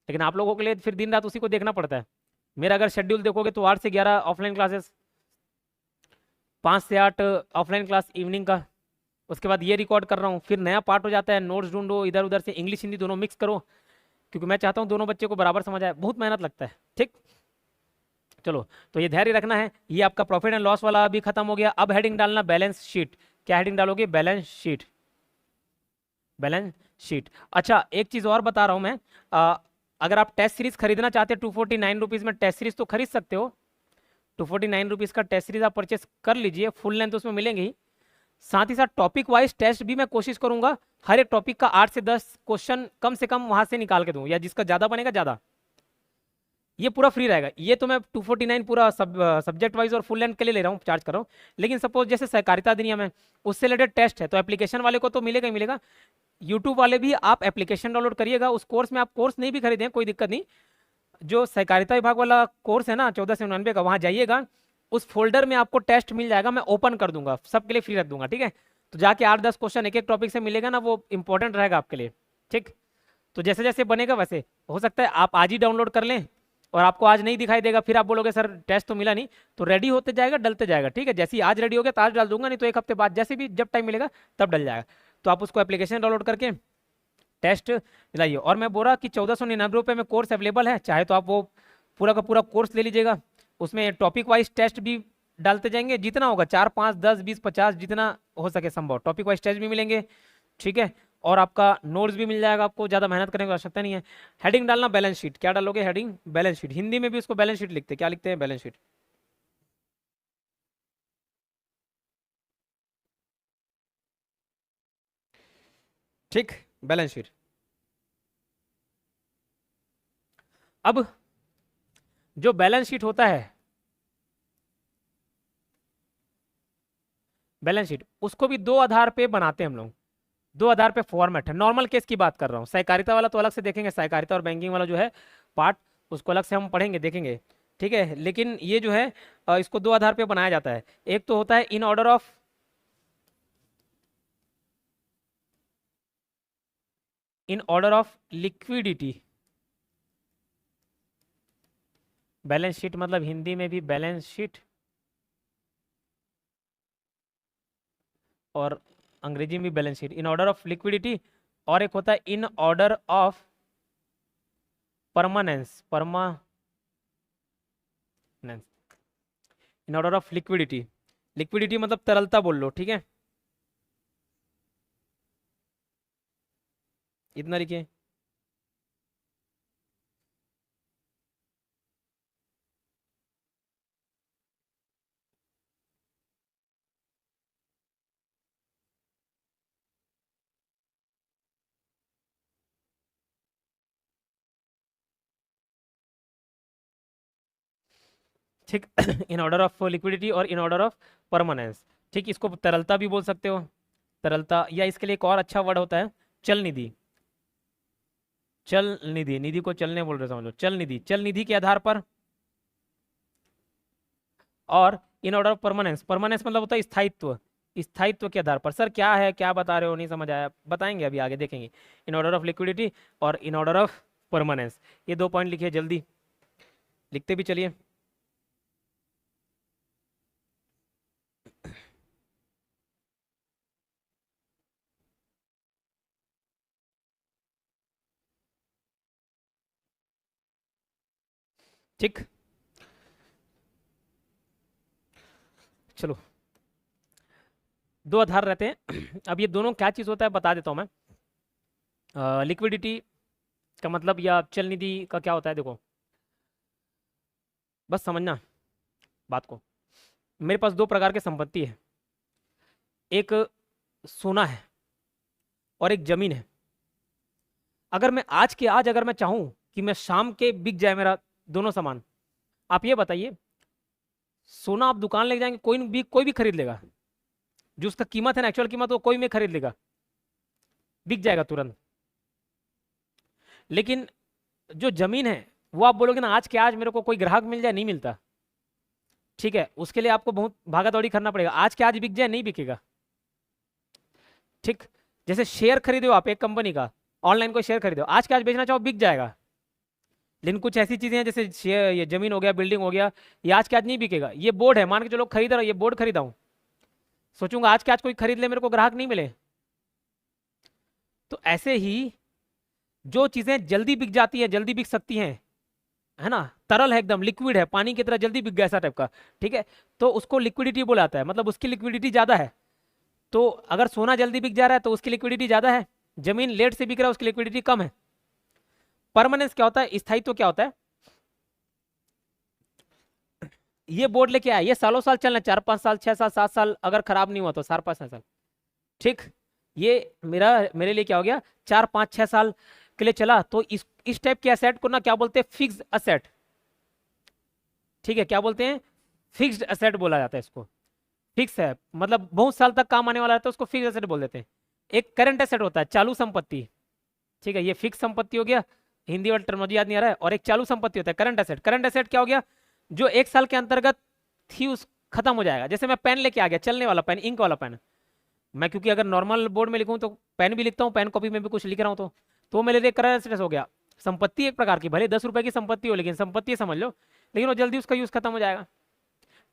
लेकिन आप लोगों के लिए फिर दिन रात उसी को देखना पड़ता है। मेरा अगर शेड्यूल देखोगे तो 8 से 11 ऑफलाइन क्लासेस, 5 से 8 ऑफलाइन क्लास इवनिंग का, उसके बाद ये रिकॉर्ड कर रहा हूँ, फिर नया पार्ट हो जाता है, नोट्स ढूंढो, इधर उधर से इंग्लिश हिंदी दोनों मिक्स करो, क्योंकि मैं चाहता हूँ दोनों बच्चे को बराबर समझ आए, बहुत मेहनत लगता है। ठीक, चलो, तो ये ध्यान रखना है। ये आपका प्रॉफिट एंड लॉस वाला भी खत्म हो गया। अब हेडिंग डालना बैलेंस शीट। क्या हेडिंग डालोगे? Balance sheet. Balance sheet. अच्छा, एक चीज और बता रहा हूं मैं। अगर आप टेस्ट सीरीज खरीदना चाहते हैं 249 रुपीज में, टेस्ट सीरीज तो खरीद सकते हो। 249 रुपीज का टेस्ट सीरीज आप परचेस कर लीजिए, फुल लेंथ उसमें मिलेंगे ही। साथ ही साथ टॉपिक वाइज टेस्ट भी मैं कोशिश करूंगा हर एक टॉपिक का 8 से 10 क्वेश्चन कम से कम वहां से निकाल के दूं, या जिसका ज्यादा बनेगा ज्यादा। ये पूरा फ्री रहेगा। ये तो मैं 249 पूरा सब्जेक्ट वाइज और फुल लेंथ के लिए ले रहा हूँ, चार्ज कर रहा हूँ। लेकिन सपोज जैसे सहकारिता अधिनियम है, उससे रिलेटेड टेस्ट है, तो एप्लीकेशन वाले को तो मिलेगा ही मिलेगा। यूट्यूब वाले भी आप एप्लीकेशन डाउनलोड करिएगा। उस कोर्स में आप कोर्स नहीं भी खरीदें कोई दिक्कत नहीं। जो सहकारिता विभाग वाला कोर्स है ना 1499 का, वहां जाइएगा, उस फोल्डर में आपको टेस्ट मिल जाएगा। मैं ओपन कर दूंगा, सबके लिए फ्री रख दूंगा, ठीक है। तो जाके 8-10 क्वेश्चन एक एक टॉपिक से मिलेगा ना, वो इंपॉर्टेंट रहेगा आपके लिए, ठीक। तो जैसे जैसे बनेगा वैसे हो सकता है आप आज ही डाउनलोड कर लें और आपको आज नहीं दिखाई देगा, फिर आप बोलोगे सर टेस्ट तो मिला नहीं। तो रेडी होते जाएगा, डलते जाएगा, ठीक है। जैसे ही आज रेडी हो गया तो आज डाल दूंगा, नहीं तो एक हफ्ते बाद जैसे भी जब टाइम मिलेगा तब डल जाएगा। तो आप उसको एप्लीकेशन डाउनलोड करके टेस्ट दिलाइए। और मैं बोल रहा कि 1499 में कोर्स अवेलेबल है, चाहे तो आप वो पूरा का पूरा कोर्स ले लीजिएगा। उसमें टॉपिक वाइज टेस्ट भी डालते जाएंगे, जितना होगा 4, 5, 10, 20, 50 जितना हो सके संभव टॉपिक वाइज टेस्ट भी मिलेंगे, ठीक है। और आपका नोट्स भी मिल जाएगा, आपको ज़्यादा मेहनत करने की आवश्यकता नहीं है। हेडिंग डालना बैलेंस शीट। क्या डालोगे? Heading balance sheet. हिंदी में भी उसको बैलेंस शीट लिखते हैं। क्या लिखते हैं? बैलेंस शीट, ठीक। Balance sheet. अब जो बैलेंस शीट होता है, बैलेंस शीट उसको भी दो आधार पे बनाते हैं हम लोग। दो आधार पे फॉर्मेट है। नॉर्मल केस की बात कर रहा हूँ, सहकारिता वाला तो अलग से देखेंगे, सहकारिता और बैंकिंग वाला जो है पार्ट, उसको अलग से हम पढ़ेंगे, देखेंगे, ठीक है। लेकिन ये जो है इसको दो आधार पे बनाया जाता है। एक तो होता है in order of, in order of liquidity. Balance sheet मतलब हिंदी में भी बैलेंस शीट, और अंग्रेजी में भी balance sheet, in order of liquidity. और एक होता है in order of permanence, in order of liquidity. Liquidity मतलब तरलता बोल लो, ठीक है। इतना लिखिए। ठीक इन ऑर्डर ऑफ लिक्विडिटी और इन ऑर्डर ऑफ परमानेंस, ठीक। इसको तरलता भी बोल सकते हो, तरलता। या इसके लिए एक और अच्छा वर्ड होता है चल निधि। चल निधि, निधि को चलने बोल रहे समझ लो, चल निधि। चल निधि के आधार पर। और in order of permanence, permanence मतलब होता है स्थायित्व, स्थायित्व के आधार पर। सर क्या है, क्या बता रहे हो, नहीं समझ आया, बताएंगे अभी आगे देखेंगे। इन ऑर्डर ऑफ लिक्विडिटी और इन ऑर्डर ऑफ परमानेंस, ये 2 पॉइंट लिखिए, जल्दी लिखते भी चलिए। ठीक, चलो। दो आधार रहते हैं। अब ये दोनों क्या चीज़ होता है बता देता हूँ मैं। लिक्विडिटी का मतलब या चल निधि का क्या होता है, देखो बस समझना बात को। मेरे पास दो प्रकार की संपत्ति है, एक सोना है और एक जमीन है। अगर मैं आज के आज अगर मैं चाहूं कि मैं शाम के बिक जाए मेरा दोनों सामान, आप ये बताइए, सोना आप दुकान ले जाएंगे, कोई भी खरीद लेगा। जो उसका कीमत है ना, एक्चुअल कीमत, वो कोई भी खरीद लेगा, बिक जाएगा तुरंत। लेकिन जो जमीन है वो आप बोलोगे ना आज के आज मेरे को कोई ग्राहक मिल जाए, नहीं मिलता, ठीक है। उसके लिए आपको बहुत भागा दौड़ी करना पड़ेगा, आज के आज बिक जाए नहीं बिकेगा, ठीक। जैसे शेयर खरीदे हो आप एक कंपनी का, ऑनलाइन कोई शेयर खरीदो, आज के आज बेचना चाहो बिक जाएगा। लेकिन कुछ ऐसी चीजें हैं जैसे शेयर, ये जमीन हो गया, बिल्डिंग हो गया, ये आज के आज नहीं बिकेगा। ये बोर्ड है, मान के चलो खरीद रहा हूं, ये बोर्ड खरीदा हूं, सोचूंगा आज के आज कोई खरीद ले, मेरे को ग्राहक नहीं मिले। तो ऐसे ही जो चीजें जल्दी बिक जाती है, जल्दी बिक सकती हैं, है ना, तरल है, एकदम लिक्विड है, पानी की तरह जल्दी बिक गया, ऐसा टाइप का, ठीक है, तो उसको लिक्विडिटी बोला जाता है, मतलब उसकी लिक्विडिटी ज्यादा है। तो अगर सोना जल्दी बिक जा रहा है तो उसकी लिक्विडिटी ज्यादा है, जमीन लेट से बिक रहा है उसकी लिक्विडिटी कम है। परमानेंस क्या होता है, स्थायित्व क्या होता है, ये बोर्ड लेके आया, ये सालों साल चलना, 4 5 साल 6 साल 7 साल, अगर खराब नहीं हुआ तो 4 5 6 साल, ठीक। ये मेरे लिए क्या हो गया, 4 5 6 साल के लिए चला, तो इस टाइप के एसेट को ना क्या बोलते हैं, फिक्स्ड एसेट, ठीक है, क्या बोलते हैं, फिक्स्ड एसेट बोला जाता है इसको। फिक्स है मतलब बहुत साल तक काम आने वाला है तो उसको फिक्स एसेट बोल देते हैं। एक करंट एसेट होता है, चालू संपत्ति, ठीक है, ये फिक्स संपत्ति हो गया, हिंदी वाला टर्मिनोलॉजी याद नहीं आ रहा है, और एक चालू संपत्ति होता है करंट एसेट। करंट एसेट क्या हो गया, जो 1 साल के अंतर्गत थी उस खत्म हो जाएगा। जैसे मैं पेन लेके आ गया, चलने वाला पेन, इंक वाला पेन, मैं क्योंकि अगर नॉर्मल बोर्ड में लिखूं तो पेन भी लिखता हूँ, पेन कॉपी में भी कुछ लिख रहा हूँ, तो मेरे लिए करंट एसेट हो गया। संपत्ति एक प्रकार की, भले 10 रुपए की संपत्ति हो, लेकिन संपत्ति समझ लो, लेकिन वो जल्दी उसका यूज खत्म हो जाएगा।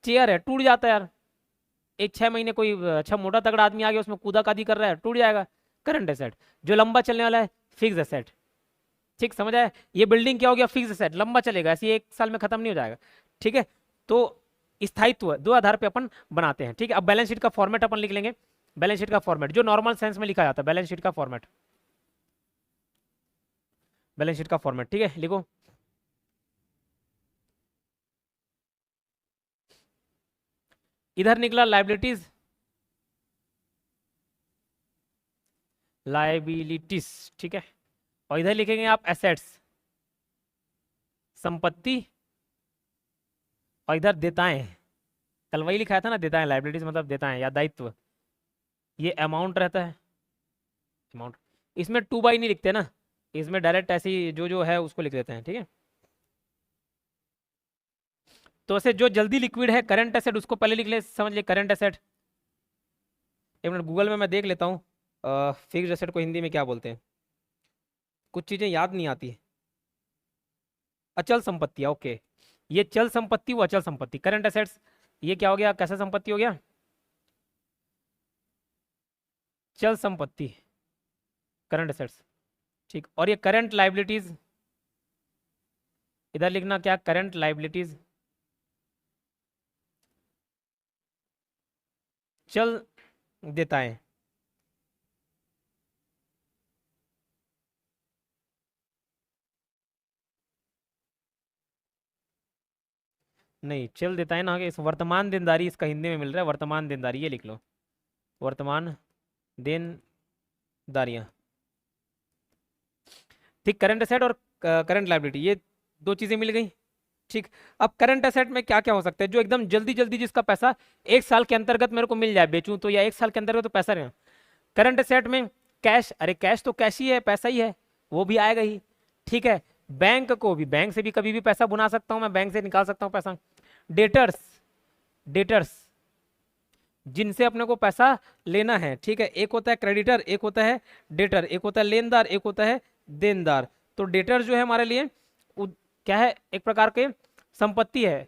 चेयर है, टूट जाता है यार, 1 6 महीने कोई अच्छा मोटा तगड़ा आदमी आ गया, उसमें कूदा कादी कर रहा है, टूट जाएगा, करंट एसेट। जो लंबा चलने वाला है, फिक्स एसेट, ठीक, समझ आया। ये बिल्डिंग क्या हो गया, फिक्स एसेट, लंबा चलेगा, ऐसे 1 साल में खत्म नहीं हो जाएगा, ठीक है। तो स्थायित्व दो आधार पे अपन बनाते हैं, ठीक है। अब बैलेंस शीट का फॉर्मेट अपन लिख लेंगे, बैलेंस शीट का फॉर्मेट जो नॉर्मल सेंस में लिखा जाता है, बैलेंस शीट का फॉर्मेट, बैलेंस शीट का फॉर्मेट, ठीक है, लिखो। इधर निकला लाइबिलिटीज, लाइबिलिटीज, ठीक है, और इधर लिखेंगे आप एसेट्स, संपत्ति, और इधर देताएं, कल वही लिखा था ना, देताएं, लाइबिलिटीज मतलब देताएं या दायित्व। ये अमाउंट रहता है, अमाउंट, इसमें 2 बाई नहीं लिखते ना, इसमें डायरेक्ट ऐसे ही जो है उसको लिख देते हैं, ठीक है। तो ऐसे जो जल्दी लिक्विड है करंट एसेट, उसको पहले लिख ले, समझ ले करंट एसेट। एक मिनट गूगल में मैं देख लेता हूँ फिक्स्ड एसेट को हिंदी में क्या बोलते हैं, कुछ चीजें याद नहीं आती है। अचल संपत्तियां, ओके, ये चल संपत्ति, वो अचल संपत्ति, करंट एसेट्स, ये क्या हो गया, कैसा संपत्ति हो गया, चल संपत्ति, करंट एसेट्स, ठीक। और ये करंट लाइबिलिटीज, इधर लिखना क्या, करंट लाइबिलिटीज, चल देताएं, नहीं चल देता है ना, कि इस वर्तमान देनदारी, इसका हिंदी में मिल रहा है वर्तमान देनदारी, ये लिख लो, वर्तमान देनदारियां, ठीक। करंट एसेट और करंट लायबिलिटी, ये दो चीजें मिल गई, ठीक। अब करंट एसेट में क्या क्या हो सकता है, जो एकदम जल्दी जल्दी जिसका पैसा 1 साल के अंतर्गत मेरे को मिल जाए, बेचूं तो, या 1 साल के अंतर्गत तो पैसा रहेगा। करंट एसेट में कैश, अरे कैश तो कैश ही है, पैसा ही है, वो भी आएगा ही, ठीक है। बैंक को भी, बैंक से भी कभी भी पैसा बुना सकता हूं मैं, बैंक से निकाल सकता हूं पैसा। डेटर्स, डेटर्स जिनसे अपने को पैसा लेना है, ठीक है, एक होता है क्रेडिटर, एक होता है डेटर, एक होता है लेनदार, एक होता है देनदार। तो डेटर जो है हमारे लिए क्या है, एक प्रकार के संपत्ति है,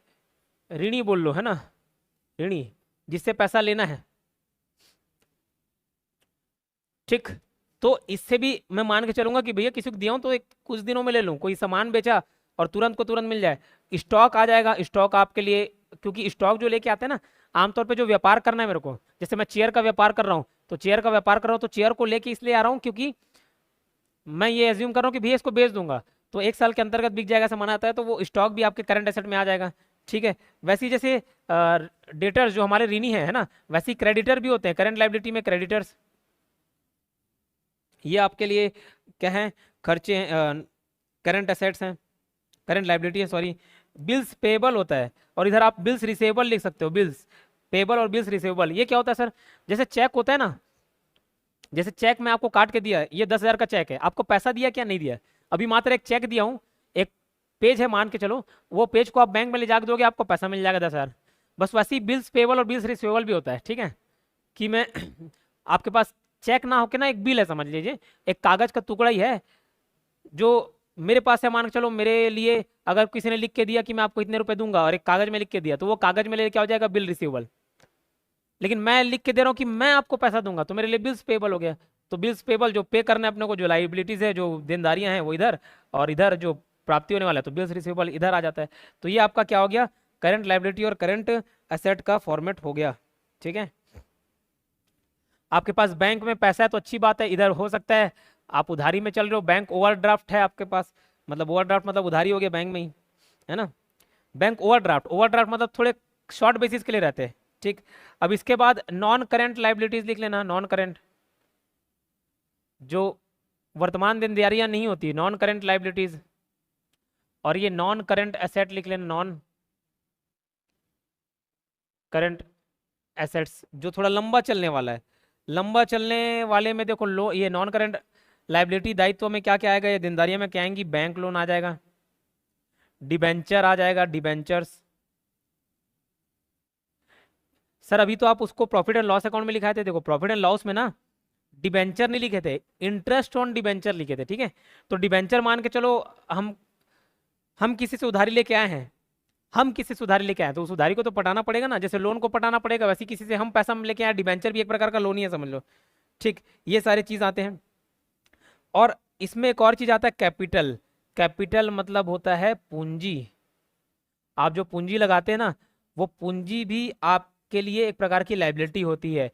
ऋणी बोल लो, है ना, ऋणी, जिससे पैसा लेना है, ठीक। तो इससे भी मैं मान के चलूंगा कि भैया किसी को दिया हूं तो एक कुछ दिनों में ले लूं, कोई सामान बेचा और तुरंत को तुरंत मिल जाए, स्टॉक आ जाएगा, स्टॉक आपके लिए, क्योंकि स्टॉक जो लेके आते हैं ना, आमतौर पे जो व्यापार करना है मेरे को, जैसे मैं चेयर का व्यापार कर रहा हूँ, तो चेयर का व्यापार कर रहा हूँ, तो चेयर को लेके इसलिए आ रहा हूँ क्योंकि मैं ये एज्यूम कर रहा हूँ कि भैया इसको बेच दूंगा, तो 1 साल के अंतर्गत बिक जाएगा, सामान आता है, तो वो स्टॉक भी आपके करंट एसेट में आ जाएगा, ठीक है। वैसे ही जैसे डेटर्स जो हमारे ऋणी है ना, वैसे ही क्रेडिटर भी होते हैं, करंट लाइबिलिटी में क्रेडिटर्स, ये आपके लिए क्या है, खर्चे हैं, करंट एसेट्स हैं, करंट लाइबिलिटी है, सॉरी। बिल्स पेबल होता है, और इधर आप बिल्स रिसेवेबल लिख सकते हो, बिल्स पेबल और बिल्स रिसेवेबल, ये क्या होता है सर, जैसे चेक होता है ना, जैसे चेक मैं आपको काट के दिया, ये 10,000 का चेक है, आपको पैसा दिया क्या, नहीं दिया, अभी मात्र एक चेक दिया हूँ, एक पेज है मान के चलो, वो पेज को आप बैंक में ले जाकर दोगे, आपको पैसा मिल जाएगा 10,000। बस वैसे ही बिल्स पेबल और बिल्स रिसेवेबल भी होता है, ठीक है, कि मैं आपके पास चेक ना होके ना एक बिल है, समझ लीजिए, एक कागज का टुकड़ा ही है, जो मेरे पास है, मान के चलो मेरे लिए अगर किसी ने लिख के दिया कि मैं आपको इतने रुपए दूंगा, और एक कागज में लिख के दिया, तो वो कागज में ले क्या हो जाएगा, बिल रिसीवेबल। लेकिन मैं लिख के दे रहा हूँ कि मैं आपको पैसा दूंगा, तो मेरे लिए बिल्स पेबल हो गया। तो बिल्स पेबल जो पे करना है अपने को, जो लाइबिलिटीज है, जो देनदारियां हैं वो इधर, और इधर जो प्राप्ति होने वाला है, तो बिल्स रिसीवेबल इधर आ जाता है। तो ये आपका क्या हो गया, करंट लायबिलिटी और करंट एसेट का फॉर्मेट हो गया। ठीक है, आपके पास बैंक में पैसा है तो अच्छी बात है, इधर हो सकता है आप उधारी में चल रहे हो, बैंक ओवरड्राफ्ट है आपके पास, मतलब ओवरड्राफ्ट मतलब उधारी हो गया बैंक में ही, है ना। बैंक ओवरड्राफ्ट, ओवरड्राफ्ट मतलब थोड़े शॉर्ट बेसिस के लिए रहते हैं। ठीक, अब इसके बाद नॉन करंट लायबिलिटीज लिख लेना, नॉन करंट जो वर्तमान देनदारियां नहीं होती, नॉन करंट लायबिलिटीज। और ये नॉन करंट एसेट लिख लेना, नॉन करंट एसेट्स जो थोड़ा लंबा चलने वाला है। लंबा चलने वाले में देखो लो, ये नॉन करंट लायबिलिटी दायित्व में क्या क्या आएगा, ये देनदारियां में क्या आएंगी, बैंक लोन आ जाएगा, डिबेंचर आ जाएगा, डिबेंचर्स। सर अभी तो आप उसको प्रॉफिट एंड लॉस अकाउंट में लिखाए थे, देखो प्रॉफिट एंड लॉस में ना डिबेंचर नहीं लिखे थे, इंटरेस्ट ऑन डिबेंचर लिखे थे। ठीक है, तो डिबेंचर मान के चलो हम किसी से उधारी लेके आए हैं, हम किसी से उधारी लेके आए तो उस उधारी को तो पटाना पड़ेगा ना, जैसे लोन को पटाना पड़ेगा वैसे किसी से हम पैसा लेके आए, डिबेंचर भी एक प्रकार का लोन ही है समझ लो। ठीक, ये सारी चीज आते हैं। और इसमें एक और चीज आता है कैपिटल। कैपिटल मतलब होता है पूंजी। आप जो पूंजी लगाते हैं ना, वो पूंजी भी आपके लिए एक प्रकार की लायबिलिटी होती है।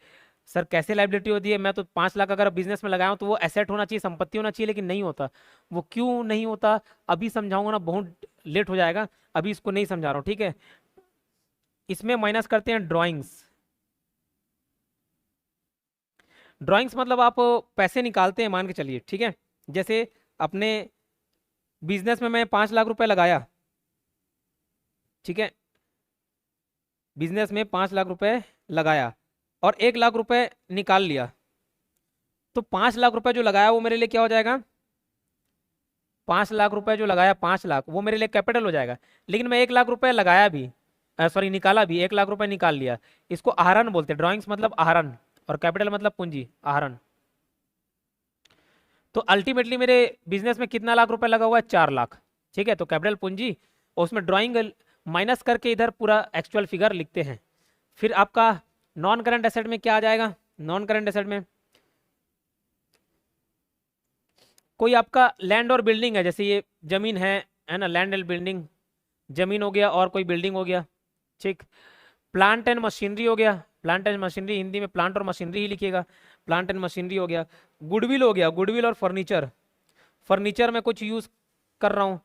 सर कैसे लायबिलिटी होती है, मैं तो 5 लाख अगर बिजनेस में लगाया हूं तो वो एसेट होना चाहिए, संपत्ति होना चाहिए, लेकिन नहीं होता। वो क्यों नहीं होता अभी समझाऊंगा ना, बहुत लेट हो जाएगा, अभी इसको नहीं समझा रहा हूँ। ठीक है, इसमें माइनस करते हैं ड्राइंग्स। ड्राइंग्स मतलब आप पैसे निकालते हैं, मान के चलिए। ठीक है, जैसे अपने बिजनेस में मैं 5 लाख रुपए लगाया, ठीक है, बिजनेस में 5 लाख रुपए लगाया और 1 लाख रुपए निकाल लिया, तो 5 लाख रुपए जो लगाया वो मेरे लिए क्या हो जाएगा, 5 लाख रुपए जो लगाया, 5 लाख वो मेरे लिए कैपिटल हो जाएगा। लेकिन मैं 1 लाख रुपए लगाया भी, सॉरी निकाला भी, 1 लाख रुपए निकाल लिया, इसको आहरण बोलते हैं। ड्राइंग्स मतलब आहरण और कैपिटल मतलब पूंजी, आहरण। तो अल्टीमेटली मेरे बिजनेस में कितना लाख रुपए लगा हुआ है, 4 लाख। ठीक है, तो कैपिटल पूंजी और उसमें ड्राइंग माइनस करके इधर पूरा एक्चुअल फिगर लिखते हैं। फिर आपका नॉन करंट एसेट में क्या आ जाएगा, नॉन करंट एसेट में कोई आपका लैंड और बिल्डिंग है, जैसे ये जमीन है ना, लैंड एंड बिल्डिंग, जमीन हो गया और कोई बिल्डिंग हो गया। ठीक, प्लांट एंड मशीनरी हो गया, प्लांट एंड मशीनरी हिंदी में प्लांट और मशीनरी ही लिखिएगा, प्लांट एंड मशीनरी हो गया। गुडविल हो गया, गुडविल और फर्नीचर, फर्नीचर में कुछ यूज कर रहा हूँ,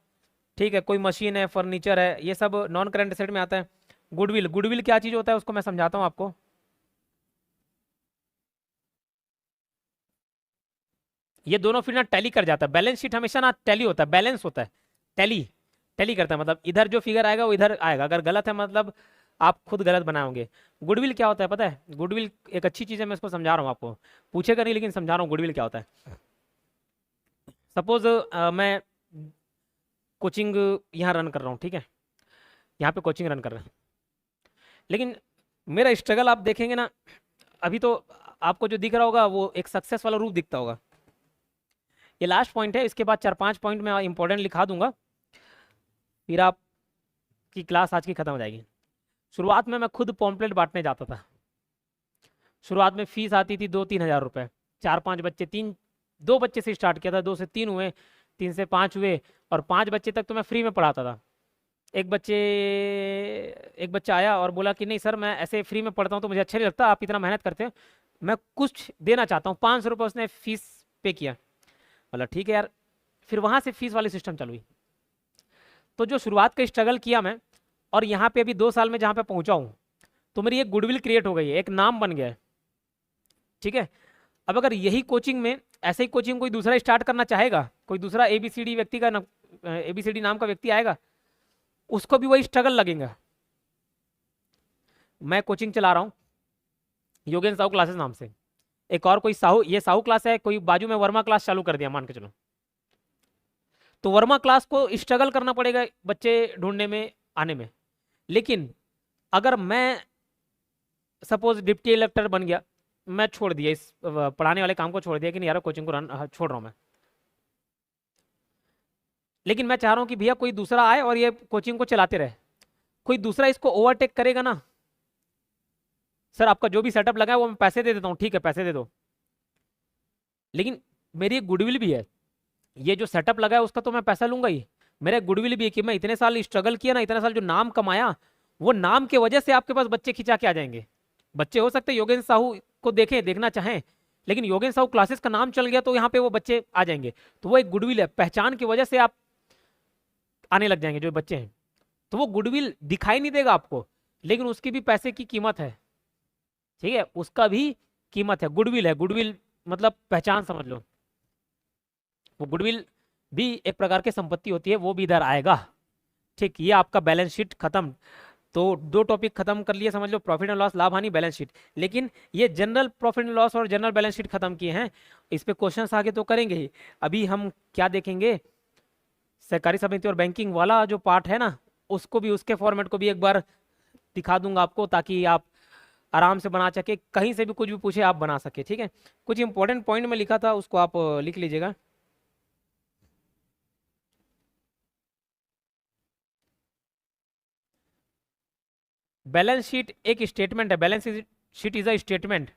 ठीक है, कोई मशीन है, फर्नीचर है, ये सब नॉन करंट एसेट में आता है। गुडविल, गुडविल क्या चीज होता है उसको मैं समझाता हूँ आपको। ये दोनों फिर ना टैली कर जाता है, बैलेंस शीट हमेशा ना टैली होता है, बैलेंस होता है, टैली टैली करता है, मतलब इधर जो फिगर आएगा वो इधर आएगा, अगर गलत है मतलब आप खुद गलत बनाओगे। गुडविल क्या होता है पता है, गुडविल एक अच्छी चीज है, मैं इसको समझा रहा हूँ आपको, पूछेगा नहीं लेकिन समझा रहा हूँ गुडविल क्या होता है। सपोज मैं कोचिंग यहाँ रन कर रहा हूँ, ठीक है, यहाँ पे कोचिंग रन कर रहा है, लेकिन मेरा स्ट्रगल आप देखेंगे ना, अभी तो आपको जो दिख रहा होगा वो एक सक्सेस वाला रूप दिखता होगा। ये लास्ट पॉइंट है, इसके बाद 4-5 पॉइंट मैं इंपॉर्टेंट लिखा दूंगा, फिर आपकी क्लास आज की खत्म हो जाएगी। शुरुआत में मैं खुद पॉम्पलेट बांटने जाता था, शुरुआत में फीस आती थी 2-3 हज़ार रुपये, 4-5 बच्चे, 2 बच्चे से स्टार्ट किया था, 2 से 3 हुए, 3 से 5 हुए, और 5 बच्चे तक तो मैं फ्री में पढ़ाता था। एक बच्चा आया और बोला कि नहीं सर मैं ऐसे फ्री में पढ़ता हूँ तो मुझे अच्छा नहीं लगता, आप इतना मेहनत करते हैं, मैं कुछ देना चाहता हूँ, 500 रुपये उसने फीस पे किया। बोला ठीक है यार, फिर वहाँ से फीस वाली सिस्टम चालू हुई। तो जो शुरुआत का स्ट्रगल किया मैं, और यहाँ पे अभी 2 साल में जहाँ पे पहुँचा हूँ, तो मेरी एक गुडविल क्रिएट हो गई है, एक नाम बन गया है। ठीक है, अब अगर यही कोचिंग में ऐसे ही कोचिंग कोई दूसरा स्टार्ट करना चाहेगा, कोई दूसरा ABCD व्यक्ति का ABCD नाम का व्यक्ति आएगा, उसको भी वही स्ट्रगल लगेगा। मैं कोचिंग चला रहा हूँ योगेंद्र साहू क्लासेस नाम से, एक और कोई साहू, ये साहू क्लास है, कोई बाजू में वर्मा क्लास चालू कर दिया मान के चलो, तो वर्मा क्लास को स्ट्रगल करना पड़ेगा बच्चे ढूंढने में, आने में। लेकिन अगर मैं सपोज डिप्टी कलेक्टर बन गया, मैं छोड़ दिया इस पढ़ाने वाले काम को, छोड़ दिया कि नहीं यार कोचिंग को रन छोड़ रहा हूं मैं, लेकिन मैं चाह रहा हूं कि भैया कोई दूसरा आए और ये कोचिंग को चलाते रहे, कोई दूसरा इसको ओवरटेक करेगा ना, सर आपका जो भी सेटअप लगा है वो मैं पैसे दे देता हूँ, ठीक है पैसे दे दो, लेकिन मेरी एक गुडविल भी है, ये जो सेटअप लगा है उसका तो मैं पैसा लूंगा ही, मेरा गुडविल भी है कि मैं इतने साल स्ट्रगल किया ना, इतने साल जो नाम कमाया, वो नाम के वजह से आपके पास बच्चे खिंचा के आ जाएंगे। बच्चे हो सकते हैं योगेंद्र साहू को देखें, देखना चाहें, लेकिन योगेंद्र साहू क्लासेस का नाम चल गया तो यहाँ पे वो बच्चे आ जाएंगे। तो वो एक गुडविल है, पहचान की वजह से आप आने लग जाएंगे जो बच्चे हैं। तो वो गुडविल दिखाई नहीं देगा आपको, लेकिन उसकी भी पैसे की कीमत है, ठीक है, उसका भी कीमत है। गुडविल है, गुडविल मतलब पहचान समझ लो। वो गुडविल भी एक प्रकार की संपत्ति होती है, वो भी इधर आएगा। ठीक, ये आपका बैलेंस शीट खत्म। तो दो टॉपिक खत्म कर लिए, समझ लो, प्रॉफिट एंड लॉस, लाभ हानि, बैलेंस शीट। लेकिन ये जनरल प्रॉफिट एंड लॉस और जनरल बैलेंस शीट खत्म किए हैं, इस पे क्वेश्चंस आगे तो करेंगे ही। अभी हम क्या देखेंगे, सहकारी समिति और बैंकिंग वाला जो पार्ट है ना, उसको भी, उसके फॉर्मेट को भी एक बार दिखा दूंगा आपको, ताकि आप आराम से बना सके, कहीं से भी कुछ भी पूछे आप बना सके। ठीक है, कुछ इंपॉर्टेंट पॉइंट में लिखा था, उसको आप लिख लीजिएगा। बैलेंस शीट एक स्टेटमेंट है, balance sheet is a statement.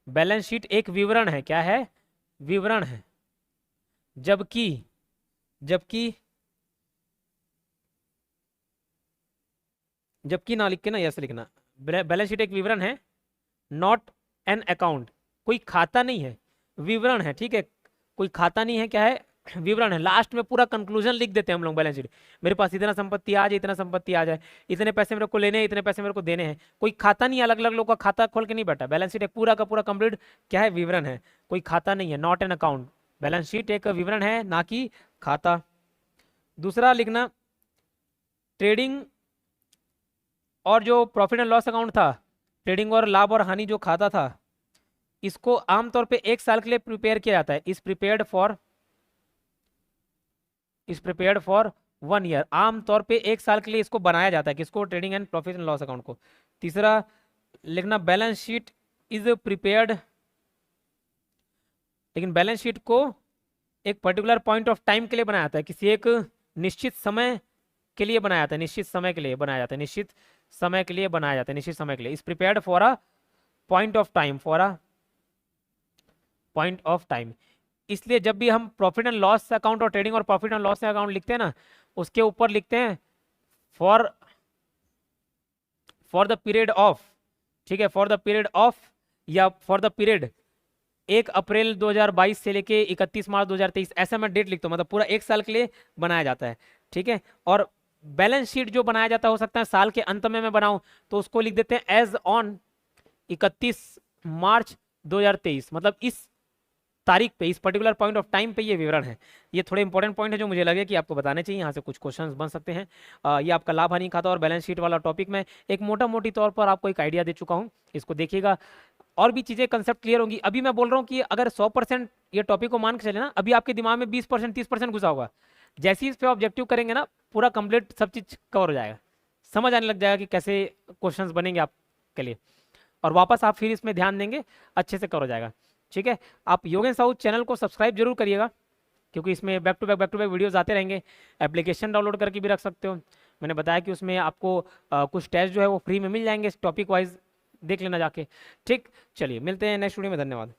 Balance sheet एक विवरण है, क्या है, विवरण है। जबकि जबकि जबकि ना लिख के ना ऐसे लिखना, बैलेंस शीट एक विवरण है, नॉट एन अकाउंट। कोई खाता नहीं है, विवरण है, ठीक है, कोई खाता नहीं है, क्या है, विवरण है। लास्ट में पूरा कंक्लूजन लिख देते हैं हम लोग बैलेंस शीट, मेरे पास इतना संपत्ति आ जाए, इतना संपत्ति आ जाए, इतने पैसे मेरे को लेने हैं, इतने पैसे मेरे को देने हैं। कोई खाता नहीं है, अलग अलग लोग का खाता खोल के नहीं बैठा। बैलेंस शीट एक पूरा का पूरा कंप्लीट क्या है, विवरण है, कोई खाता नहीं है, not an account. Balance sheet एक विवरण है, ना कि खाता। दूसरा लिखना, ट्रेडिंग और जो प्रॉफिट एंड लॉस अकाउंट था, ट्रेडिंग और लाभ और हानि जो खाता था, इसको आमतौर पे 1 साल के लिए प्रिपेयर किया जाता है। Is prepared for 1 year. आमतौर पे 1 साल के लिए इसको बनाया जाता है, किसको, trading and profit and loss account को। तीसरा लिखना, बैलेंस शीट इज प्रिपेयर्ड, लेकिन बैलेंस शीट को एक पर्टिकुलर पॉइंट ऑफ टाइम के लिए बनाया जाता है, किसी एक निश्चित समय के लिए बनाया जाता है, निश्चित समय के लिए बनाया जाता है, निश्चित समय के लिए बनाया जाता है, निश्चित समय के लिए। Is prepared for a point of time, for a point of time. इसलिए जब भी हम प्रॉफिट एंड लॉस अकाउंट और ट्रेडिंग और प्रॉफिट एंड लॉस अकाउंट लिखते हैं ना, उसके ऊपर लिखते हैं फॉर द पीरियड ऑफ, ठीक है, फॉर द पीरियड ऑफ, या फॉर द पीरियड 1 अप्रैल 2022 से लेके 31 मार्च 2023, ऐसा मैं डेट लिखता हूँ, मतलब पूरा 1 साल के लिए बनाया जाता है। ठीक है, और बैलेंस शीट जो बनाया जाता है, हो सकता है साल के अंत में मैं बनाऊं, तो उसको लिख देते हैं एज ऑन 31 मार्च 2023, मतलब इस तारीख पे, इस पर्टिकुलर पॉइंट ऑफ टाइम पे ये विवरण है। ये थोड़े इंपॉर्टेंट पॉइंट है जो मुझे लगे कि आपको बताने चाहिए, यहाँ से कुछ क्वेश्चंस बन सकते हैं। ये आपका लाभ हानि खाता और बैलेंस शीट वाला टॉपिक में एक मोटा मोटी तौर पर आपको एक आइडिया दे चुका हूँ, इसको देखिएगा, और भी चीजें कंसेप्ट क्लियर होंगी। अभी मैं बोल रहा हूँ कि अगर 100% ये टॉपिक को मान के चले ना, अभी आपके दिमाग में 20% 30% घुसा होगा, जैसे ही इस पे ऑब्जेक्टिव करेंगे ना, पूरा कंप्लीट सब चीज कवर हो जाएगा, समझ आने लग जाएगा कि कैसे क्वेश्चंस बनेंगे आपके लिए, और वापस आप फिर इसमें ध्यान देंगे, अच्छे से कवर हो जाएगा। ठीक है, आप योगेंद्र साहू चैनल को सब्सक्राइब जरूर करिएगा, क्योंकि इसमें बैक टू बैक वीडियोस आते रहेंगे। एप्लीकेशन डाउनलोड करके भी रख सकते हो, मैंने बताया कि उसमें आपको कुछ टेस्ट जो है वो फ्री में मिल जाएंगे, टॉपिक वाइज देख लेना जाके। ठीक, चलिए मिलते हैं नेक्स्ट वीडियो में, धन्यवाद।